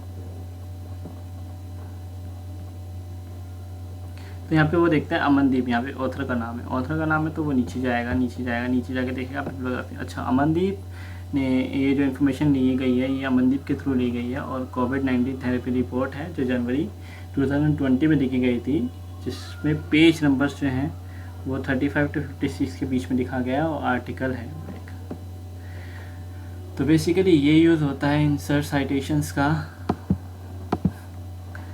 तो यहाँ पे वो देखता है अमनदीप, यहाँ पे ऑथर का नाम है, ऑथर का नाम है, तो वो नीचे जाएगा, नीचे जाएगा, नीचे जाके देखेगा बिब्लियोग्राफी। अच्छा, अमनदीप ने ये जो इन्फॉर्मेशन ली गई है ये अमनदीप के थ्रू ली गई है और कोविड-19 थेरेपी रिपोर्ट है जो जनवरी 2020 में लिखी गई थी, जिसमें पेज नंबर्स जो हैं वो 35 to 56 के बीच में लिखा गया और आर्टिकल है एक। तो बेसिकली ये यूज़ होता है इंसर्ट साइटेशंस का।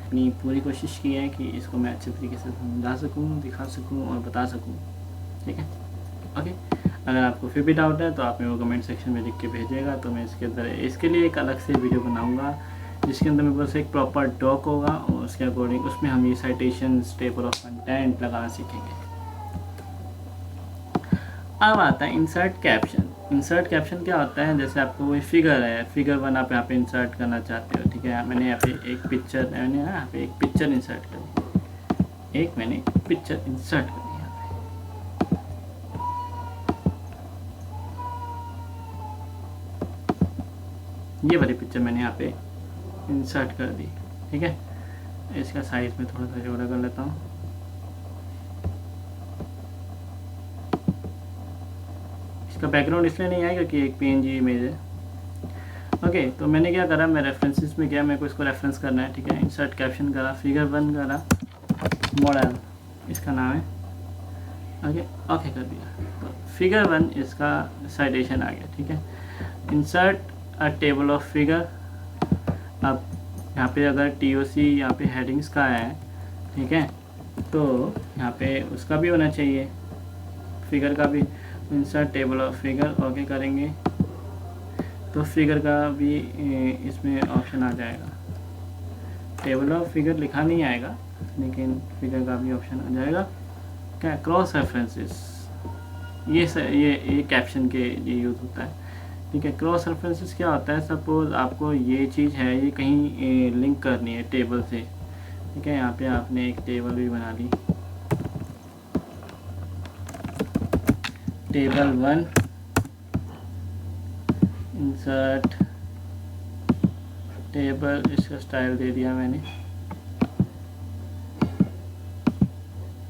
अपनी पूरी कोशिश की है कि इसको मैं अच्छे तरीके से समझा सकूं, दिखा सकूं और बता सकूं, ठीक है। ओके, अगर आपको फिर भी डाउट है तो आप मेरे को कमेंट सेक्शन में लिख के भेजिएगा, तो मैं इसके लिए एक अलग से वीडियो बनाऊंगा जिसके अंदर मेरे पास एक प्रॉपर डॉक होगा और उसके अकॉर्डिंग उसमें हम ये साइटेशंस, टेबल ऑफ कंटेंट लगाना सीखेंगे। अब आता है इंसर्ट कैप्शन। इंसर्ट कैप्शन क्या होता है, जैसे आपको कोई फिगर है, फिगर 1 आप यहाँ पे इंसर्ट करना चाहते हो, ठीक है। मैंने यहाँ पे एक पिक्चर, मैंने यहाँ पे एक पिक्चर इंसर्ट करी, मैंने पिक्चर इंसर्ट करी यहाँ पे, ये वाली पिक्चर मैंने यहाँ पे इंसर्ट कर दी, ठीक है। इसका साइज में थोड़ा सा छोटा कर लेता हूँ। इसका बैकग्राउंड इसलिए नहीं आएगा कि एक पीएनजी इमेज है। ओके, तो मैंने क्या करा, मैं रेफरेंसेस में गया, मेरे को इसको रेफरेंस करना है, ठीक है। इंसर्ट कैप्शन करा, फिगर 1 करा, मॉडल इसका नाम है, ओके कर दिया। तो फिगर 1 इसका साइटेशन आ गया, ठीक है। Insert a table of figure. अब यहाँ पे अगर TOC यहाँ पे हेडिंग्स का है, ठीक है, तो यहाँ पे उसका भी होना चाहिए, फिगर का भी। Insert table of figure, okay करेंगे तो फिगर का भी इसमें ऑप्शन आ जाएगा। टेबल ऑफ फिगर लिखा नहीं आएगा लेकिन फिगर का भी ऑप्शन आ जाएगा। क्या, क्रॉस रेफरेंसेस, ये कैप्शन के लिए यूज़ होता है, ठीक है। क्रॉस रेफरेंसेस क्या होता है, सपोज आपको ये चीज़ है, ये कहीं लिंक करनी है टेबल से, ठीक है। यहाँ पे आपने एक टेबल भी बना ली, टेबल 1 इंसर्ट टेबल, इसका स्टाइल दे दिया मैंने,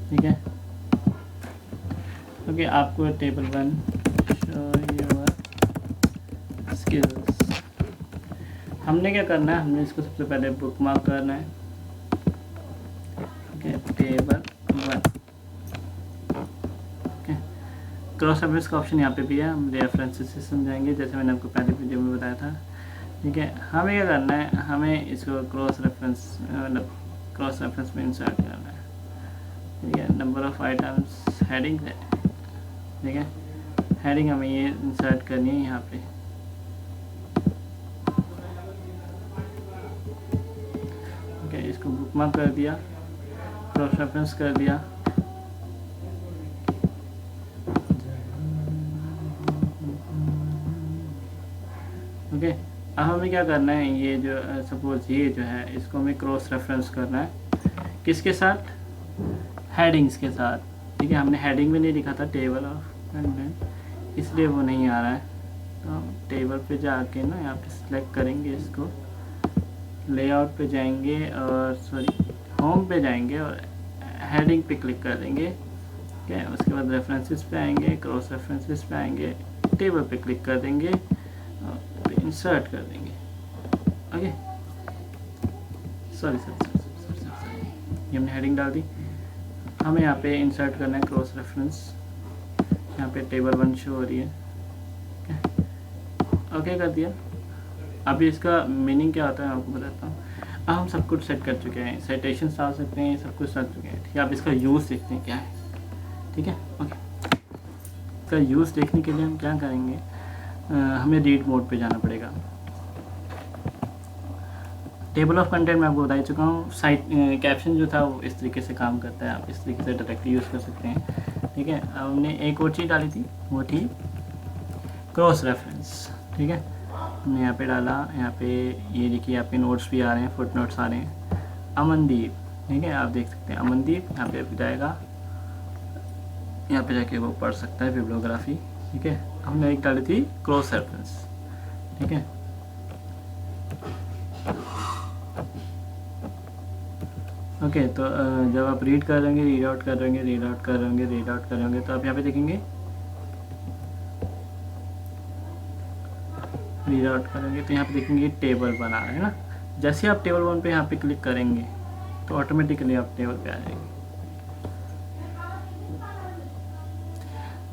ठीक है। ओके, आपको टेबल 1 शो योर स्किल्स, हमने क्या करना है, हमने इसको सबसे पहले बुकमार्क करना है, ठीक है, टेबल 1। ओके, क्रॉस रेफरेंस का ऑप्शन यहाँ पे भी है, हम रेफरेंसेस से समझाएंगे जैसे मैंने आपको पहले वीडियो में बताया था, ठीक है। हमें क्या करना है, हमें इसको क्रॉस रेफरेंस मतलब क्रॉस रेफरेंस में इंसर्ट करना है, ठीक है। नंबर ऑफ आइटम्स हेडिंग है, ठीक है, हेडिंग हमें ये इंसर्ट करनी है यहाँ पे, ठीक है। इसको बुकमार्क कर दिया, क्रॉस रेफरेंस कर दिया, ओके। अब हमें क्या करना है, ये जो सपोज ये जो है इसको हमें क्रॉस रेफरेंस करना है किसके साथ, हेडिंग्स के साथ, ठीक है। हमने हेडिंग में नहीं लिखा था टेबल ऑफ कंटेंट, इसलिए वो नहीं आ रहा है, तो हम टेबल पे जाके ना यहाँ पे सिलेक्ट करेंगे, इसको लेआउट पे जाएंगे और सॉरी होम पे जाएंगे और हेडिंग पे क्लिक कर देंगे, ठीक है। उसके बाद रेफरेंसेस पे आएंगे, क्रॉस रेफरेंसेस पे आएंगे, टेबल पे क्लिक कर देंगे और इंसर्ट कर देंगे, ओके। सॉरी ये हमने हेडिंग डाल दी, हमें यहाँ पे इंसर्ट करना है क्रॉस रेफरेंस, यहाँ पे टेबल 1 शो हो रही है, ओके कर दिया। अभी इसका मीनिंग क्या होता है आपको बताता हूँ। अब हम सब कुछ सेट कर चुके हैं, साइटेशन डाल सकते हैं, सब कुछ डाल चुके हैं, ठीक है। अब इसका यूज़ देखते हैं क्या है, ठीक है, ओके। इसका यूज़ देखने के लिए हम क्या करेंगे, हमें रीड मोड पे जाना पड़ेगा। टेबल ऑफ कंटेंट मैं आपको बता चुका हूँ, साइट कैप्शन जो था वो इस तरीके से काम करता है, आप इस तरीके से डायरेक्टली यूज़ कर सकते हैं, ठीक है। अब हमने एक और चीज़ डाली थी, वो थी क्रॉस रेफरेंस, ठीक है। हमने यहाँ पे डाला, यहाँ पे ये देखिए यहाँ पे नोट्स भी आ रहे हैं, फुट नोट्स आ रहे हैं, अमनदीप, ठीक है, आप देख सकते हैं अमनदीप, यहाँ पे जाएगा, यहाँ पे जाके वो पढ़ सकता है बिब्लियोग्राफी, ठीक है। हमने एक डाली थी क्रॉस रेफरेंस, ठीक है। ओके, तो जब आप रीड कर लेंगे, रीड आउट कर लेंगे, रीड आउट कर लेंगे, रीड आउट कर लेंगे, तो आप यहाँ पे देखेंगे रीड आउट करेंगे तो यहाँ पे देखेंगे टेबल बना है ना। जैसे आप टेबल 1 पे यहाँ पे क्लिक करेंगे तो ऑटोमेटिकली आप टेबल पे आ जाएंगे।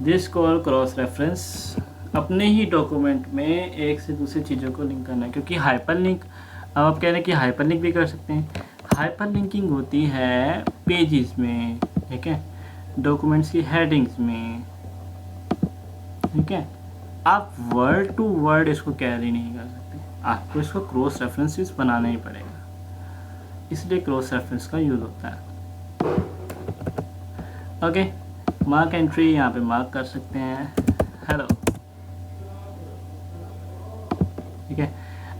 दिस कॉल क्रॉस रेफरेंस, अपने ही डॉक्यूमेंट में एक से दूसरी चीज़ों को लिंक करना है, क्योंकि हाइपर लिंक, अब आप कह रहे हैं कि हाइपर लिंक भी कर सकते हैं। हाइपर लिंकिंग होती है पेजेस में, ठीक है, डॉक्यूमेंट्स की हेडिंग्स में, ठीक है। आप वर्ड टू वर्ड इसको कैरी नहीं कर सकते, आपको इसको क्रॉस रेफरेंसेस बनाना ही पड़ेगा, इसलिए क्रॉस रेफरेंस का यूज़ होता है। ओके, मार्क एंट्री यहाँ पे मार्क कर सकते हैं हेलो, ठीक है।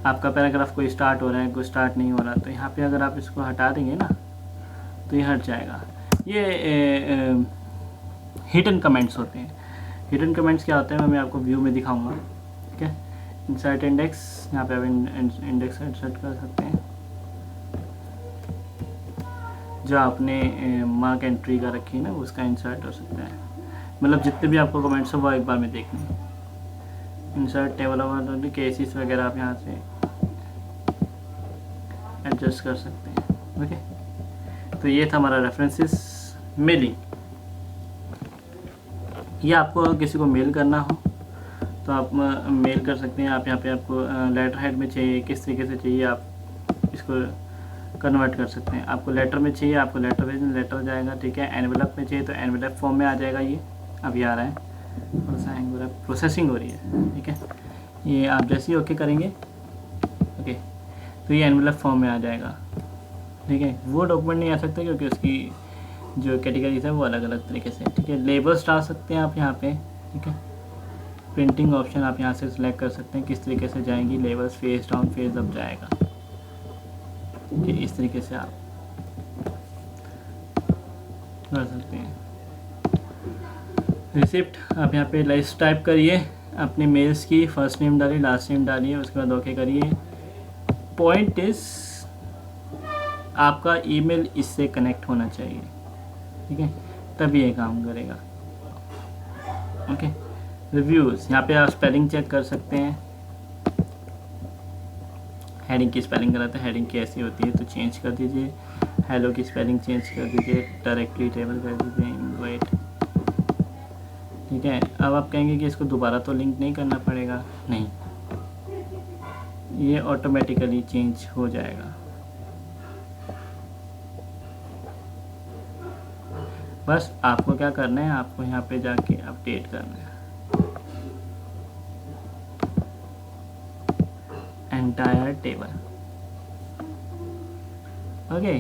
आपका पैराग्राफ कोई स्टार्ट हो रहा है, कोई स्टार्ट नहीं हो रहा, तो यहाँ पे अगर आप इसको हटा देंगे ना तो ये हट जाएगा। ये हिडन कमेंट्स होते हैं। हिडन कमेंट्स क्या होते हैं मैं आपको व्यू में दिखाऊंगा, ठीक है। इंसर्ट इंडेक्स, यहाँ पे आप इंडेक्स इंसर्ट कर सकते हैं, जो आपने मार्क एंट्री का रखी है ना उसका इंसर्ट हो सकता है, मतलब जितने भी आपको कमेंट्स हो वो एक बार में देखने। इंसर्ट टेबल ऑफ केसेस वगैरह आप यहाँ से एडजस्ट कर सकते हैं, ओके। तो ये था हमारा रेफरेंसेस मेलिंग। ये आपको किसी को मेल करना हो तो आप मेल कर सकते हैं। आप यहाँ पे आपको लेटर हेड में चाहिए, किस तरीके से चाहिए आप इसको कन्वर्ट कर सकते हैं। आपको लेटर में चाहिए, आपको लेटर में लेटर जाएगा, ठीक है। एनवेलप में चाहिए तो एनवेलप फॉर्म में आ जाएगा। ये अभी आ रहा है, थोड़ा सा हैंग हो रहा है, प्रोसेसिंग हो रही है, ठीक है। ये आप जैसे ही ओके करेंगे, ओके, तो ये एनवेलप फॉर्म में आ जाएगा, ठीक है। वो डॉक्यूमेंट नहीं आ सकता क्योंकि उसकी जो कैटेगरीज है वो अलग अलग तरीके से, ठीक है। लेबल्स डाल सकते हैं आप यहाँ पे, ठीक है। प्रिंटिंग ऑप्शन आप यहाँ से सिलेक्ट कर सकते हैं किस तरीके से जाएंगी labels, face down face up जाएगा, ठीक है। इस तरीके से आप कर सकते हैं। रिसिप्ट आप यहाँ पे लिस्ट टाइप करिए, अपनी मेल्स की फर्स्ट नेम डालिए, लास्ट नेम डालिए, उसके बाद ओके करिए। पॉइंट इज आपका ईमेल इससे कनेक्ट होना चाहिए, ठीक है, तभी ये काम करेगा। ओके, रिव्यूज़, यहाँ पे आप स्पेलिंग चेक कर सकते हैं। हेडिंग की स्पेलिंग गलत है, हेडिंग कैसी होती है तो चेंज कर दीजिए। हेलो की स्पेलिंग चेंज कर दीजिए, डायरेक्टली टेबल कर दीजिए, इनवाइट, ठीक है। अब आप कहेंगे कि इसको दोबारा तो लिंक नहीं करना पड़ेगा, नहीं, ये ऑटोमेटिकली चेंज हो जाएगा। बस आपको क्या करना है, आपको यहाँ पे जाके अपडेट करना है एंटायर टेबल। ओके,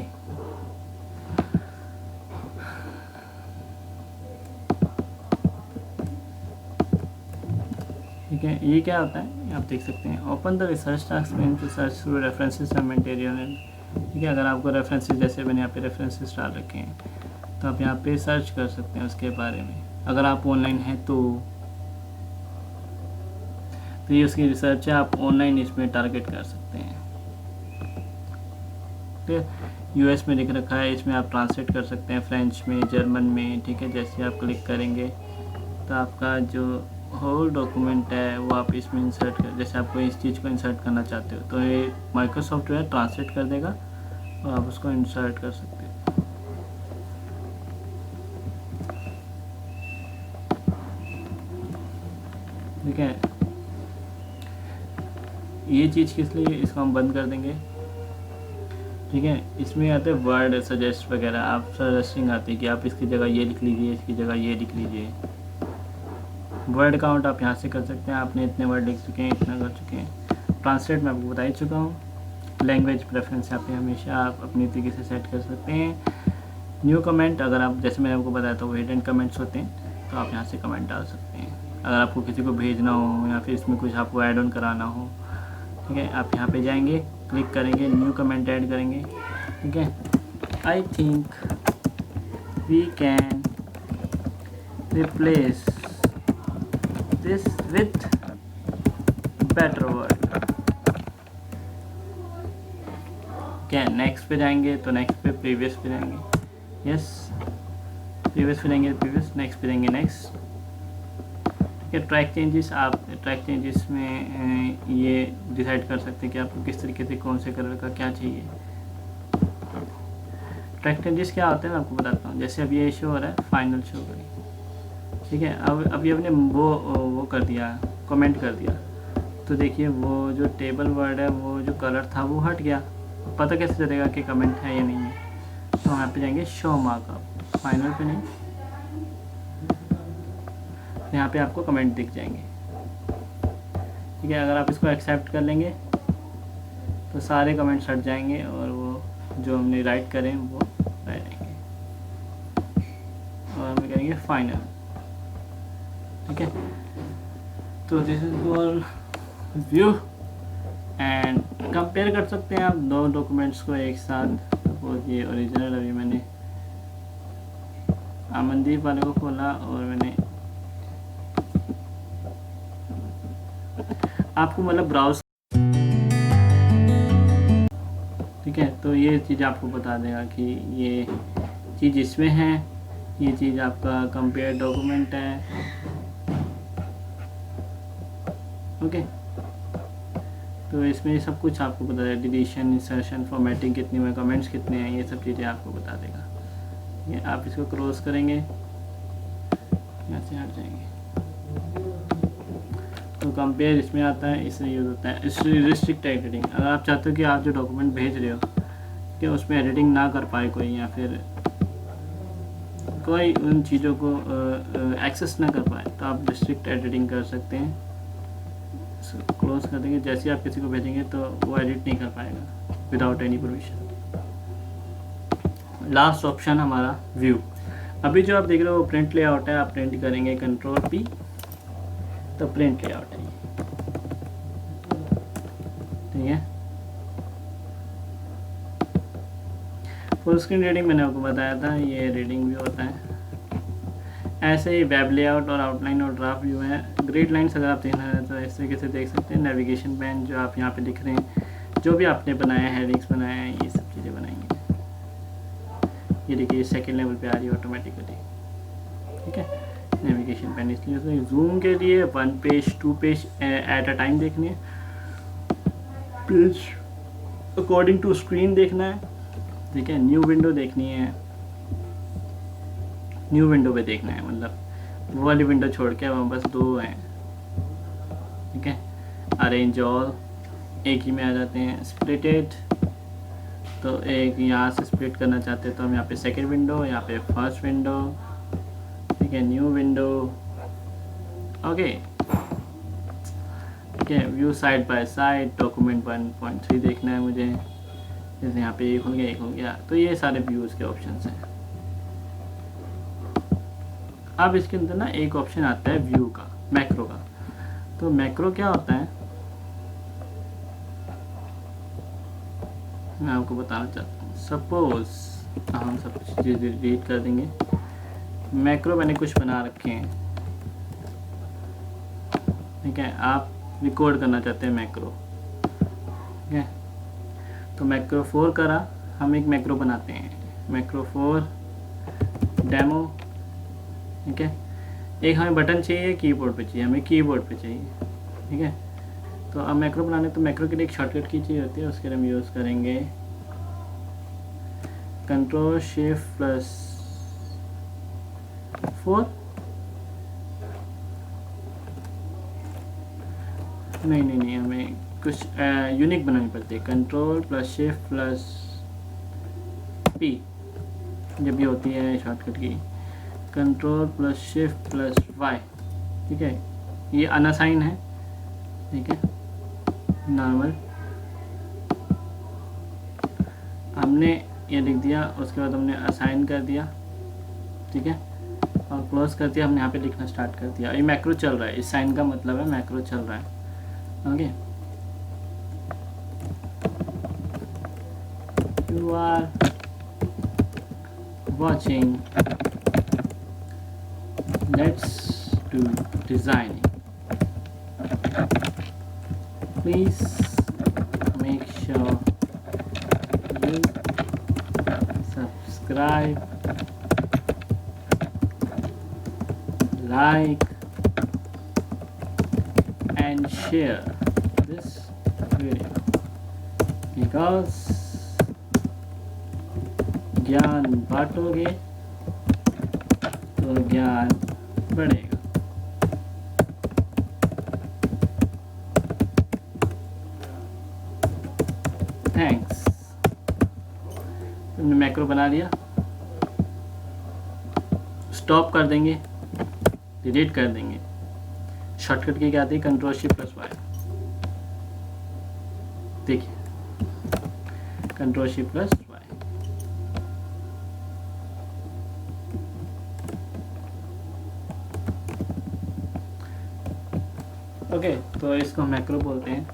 ठीक है। ये क्या होता है आप देख सकते हैं, ओपन द रिसर्च टास्क में to search through references and material, ठीक है। अगर आपको रेफरेंसेस, जैसे मैंने यहाँ पे रेफरेंसेस डाल रखे हैं, तो आप यहाँ पे सर्च कर सकते हैं उसके बारे में। अगर आप ऑनलाइन हैं तो ये उसकी रिसर्च है, आप ऑनलाइन इसमें टारगेट कर सकते हैं, ठीक है। यूएस में लिख रखा है, इसमें आप ट्रांसलेट कर सकते हैं फ्रेंच में, जर्मन में, ठीक है। जैसे आप क्लिक करेंगे तो आपका जो होल डॉक्यूमेंट है वो आप इसमें इंसर्ट कर, जैसे आपको इस चीज़ को इंसर्ट करना चाहते हो तो ये माइक्रोसॉफ्ट जो है ट्रांसलेट कर देगा और आप उसको इंसर्ट कर सकते हो। ठीक है, ये चीज़ किस लिए, इसको हम बंद कर देंगे, ठीक है। इसमें आते हैं वर्ड सजेस्ट वगैरह, आप सजेस्टिंग आती है कि आप इसकी जगह ये लिख लीजिए, इसकी जगह ये लिख लीजिए। वर्ड काउंट आप यहाँ से कर सकते हैं, आपने इतने वर्ड लिख चुके हैं, इतना कर चुके हैं। ट्रांसलेट मैं आपको बता ही चुका हूँ। लैंग्वेज प्रेफरेंस यहाँ पे हमेशा आप अपनी तरीके से सेट कर सकते हैं। न्यू कमेंट, अगर आप, जैसे मैंने आपको बताया था वो हिडन कमेंट्स होते हैं, तो आप यहाँ से कमेंट डाल सकते हैं। अगर आपको किसी को भेजना हो या फिर इसमें कुछ आपको ऐड ऑन कराना हो, ठीक है, आप यहाँ पे जाएंगे, क्लिक करेंगे, न्यू कमेंट ऐड करेंगे, ठीक है। I think we can replace this with better word, क्या नेक्स्ट पे जाएंगे तो नेक्स्ट पे, प्रीवियस पे जाएंगे, यस, प्रीवियस पे जाएंगे प्रीवियस, नेक्स्ट पे जाएंगे नेक्स्ट, ठीक है। ट्रैक चेंजेस, आप ट्रैक चेंजेस में ये डिसाइड कर सकते हैं कि आपको किस तरीके से कौन से कलर का क्या चाहिए। ट्रैक चेंजेस क्या होते हैं मैं आपको बताता हूँ। जैसे अब ये शो हो रहा है, फाइनल शो करें, ठीक है। अब ये हमने वो कर दिया, कमेंट कर दिया, तो देखिए वो जो टेबल वर्ड है, वो जो कलर था वो हट गया। पता कैसे चलेगा कि कमेंट है या नहीं है, तो यहाँ पे जाएंगे शो मार्कअप, फाइनल पे नहीं, यहाँ पे आपको कमेंट दिख जाएंगे, ठीक है। अगर आप इसको एक्सेप्ट कर लेंगे तो सारे कमेंट्स हट जाएंगे और वो जो हमने राइट करें वो रह जाएंगे, और हम करेंगे फाइनल, ठीक है। तो this is for view and compare कर सकते हैं आप दो डॉक्यूमेंट्स को एक साथ। सपोज ये ओरिजिनल, अभी मैंने अमनदीप वाले को खोला और मैंने आपको मतलब ब्राउज, ठीक है। तो ये चीज़ आपको बता देगा कि ये चीज़ इसमें है, ये चीज़ आपका कंपेयर डॉक्यूमेंट है, ओके। तो इसमें सब कुछ आपको बता देगा, डिलीशन, इंसर्शन, फॉर्मेटिंग कितनी हुई, कमेंट्स कितने हैं, ये सब चीज़ें आपको बता देगा। ये आप इसको क्रॉस करेंगे, यहाँ से हट जाएंगे, तो कंपेयर इसमें आता है, इससे यूज़ होता है रिस्ट्रिक्ट एडिटिंग। अगर आप चाहते हो कि आप जो डॉक्यूमेंट भेज रहे हो कि उसमें एडिटिंग ना कर पाए कोई, या फिर कोई उन चीज़ों को एक्सेस ना कर पाए, तो आप रिस्ट्रिक्ट एडिटिंग कर सकते हैं। क्लोज कर देंगे, जैसे आप किसी को भेजेंगे तो वो एडिट नहीं कर पाएगा without any permission. Last option हमारा व्यू। अभी जो आप देख रहे हो वो प्रिंट लेआउट है, आप प्रिंट करेंगे कंट्रोल P, तो प्रिंट लेआउट है, ठीक है। फुल स्क्रीन रीडिंग मैंने आपको बताया था, ये रीडिंग भी होता है। ऐसे ही वेब लेआउट और आउटलाइन और ड्राफ्ट व्यू है। ग्रिड लाइन्स अगर आप देखना है तो इस तरीके से देख सकते हैं। नेविगेशन पैन जो आप यहाँ पे दिख रहे हैं, जो भी आपने बनाया है, हेडिंग्स बनाए हैं, ये सब चीज़ें बनाएंगे। ये देखिए सेकेंड लेवल पे आ रही है ऑटोमेटिकली, ठीक है। नेविगेशन पैन इसलिए जूम के लिए 1 page 2 page at a time देखने हैं, पेज अकॉर्डिंग टू स्क्रीन देखना है, ठीक है। न्यू विंडो देखनी है, न्यू विंडो पे देखना है, मतलब वो वाली विंडो छोड़ के वहाँ बस 2 हैं, ठीक है। अरेंज ऑल एक ही में आ जाते हैं। स्प्लिटेड तो एक यहाँ से स्प्लिट करना चाहते हैं तो हम यहाँ पे सेकंड विंडो, यहाँ पे फर्स्ट विंडो, ठीक है। न्यू विंडो, ओके, ठीक है। View side by side, document 1.3 देखना है मुझे, जैसे यहाँ पे एक हो गया। तो ये सारे व्यूज़ के ऑप्शंस हैं। अब इसके अंदर ना एक ऑप्शन आता है व्यू का, मैक्रो का। तो मैक्रो क्या होता है मैं आपको बताना चाहता हूँ। सपोज हम सब चीज़ें डिलीट कर देंगे। मैक्रो मैंने कुछ बना रखे हैं, ठीक है। आप रिकॉर्ड करना चाहते हैं मैक्रो, ठीक है। तो मैक्रो 4 करा, हम एक मैक्रो बनाते हैं, मैक्रो 4 डेमो, ठीक है। एक हमें बटन चाहिए, कीबोर्ड पे चाहिए, हमें कीबोर्ड पे चाहिए, ठीक है। तो अब मैक्रो बनाने तो मैक्रो के लिए एक शॉर्टकट की चाहिए होती है, उसके लिए हम यूज़ करेंगे Ctrl+Shift+4। नहीं, हमें कुछ यूनिक बनानी पड़ती है। Ctrl+Shift+P जब भी होती है शॉर्टकट की, Ctrl+Shift+Y, ठीक है। ये अनअसाइन है, ठीक है, नॉर्मल। हमने ये लिख दिया, उसके बाद हमने असाइन कर दिया, ठीक है, और क्लोज कर दिया। हमने यहाँ पे लिखना स्टार्ट कर दिया। ये मैक्रो चल रहा है, इस साइन का मतलब है मैक्रो चल रहा है, okay. You are watching let's do designing. Please make sure you subscribe, like and share this video because ज्ञान बांटोगे तो ज्ञान बढ़ेगा। थैंक्स। तुमने मैक्रो बना लिया, स्टॉप कर देंगे, डिलीट कर देंगे। शॉर्टकट की क्या आती है, Ctrl+Shift+Y। देखिए Ctrl+Shift+Y। ओके, तो इसको मैक्रो बोलते हैं।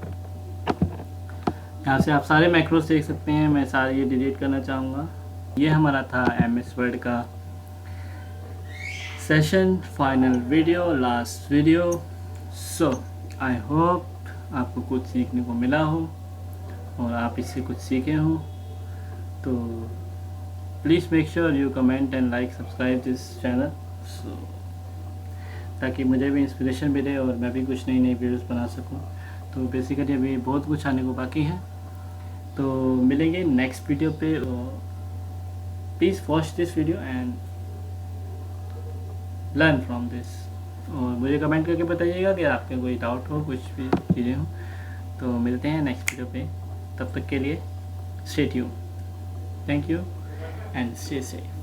यहाँ से आप सारे मैक्रोस देख सकते हैं। मैं सारे ये डिलीट करना चाहूँगा। ये हमारा था MS वर्ड का session final video, last video. So I hope आपको कुछ सीखने को मिला हो और आप इससे कुछ सीखे हो। तो please make sure you comment and like subscribe this channel, so ताकि मुझे भी इंस्पिरेशन मिले और मैं भी कुछ नई वीडियोस बना सकूं। तो बेसिकली अभी बहुत कुछ आने को बाकी है। तो मिलेंगे नेक्स्ट वीडियो पे। Please watch this video and learn from this. और मुझे कमेंट करके बताइएगा कि आपके कोई डाउट हो, कुछ भी चीज़ें हो। तो मिलते हैं नेक्स्ट वीडियो पे, तब तक के लिए stay tuned. Thank you and stay safe.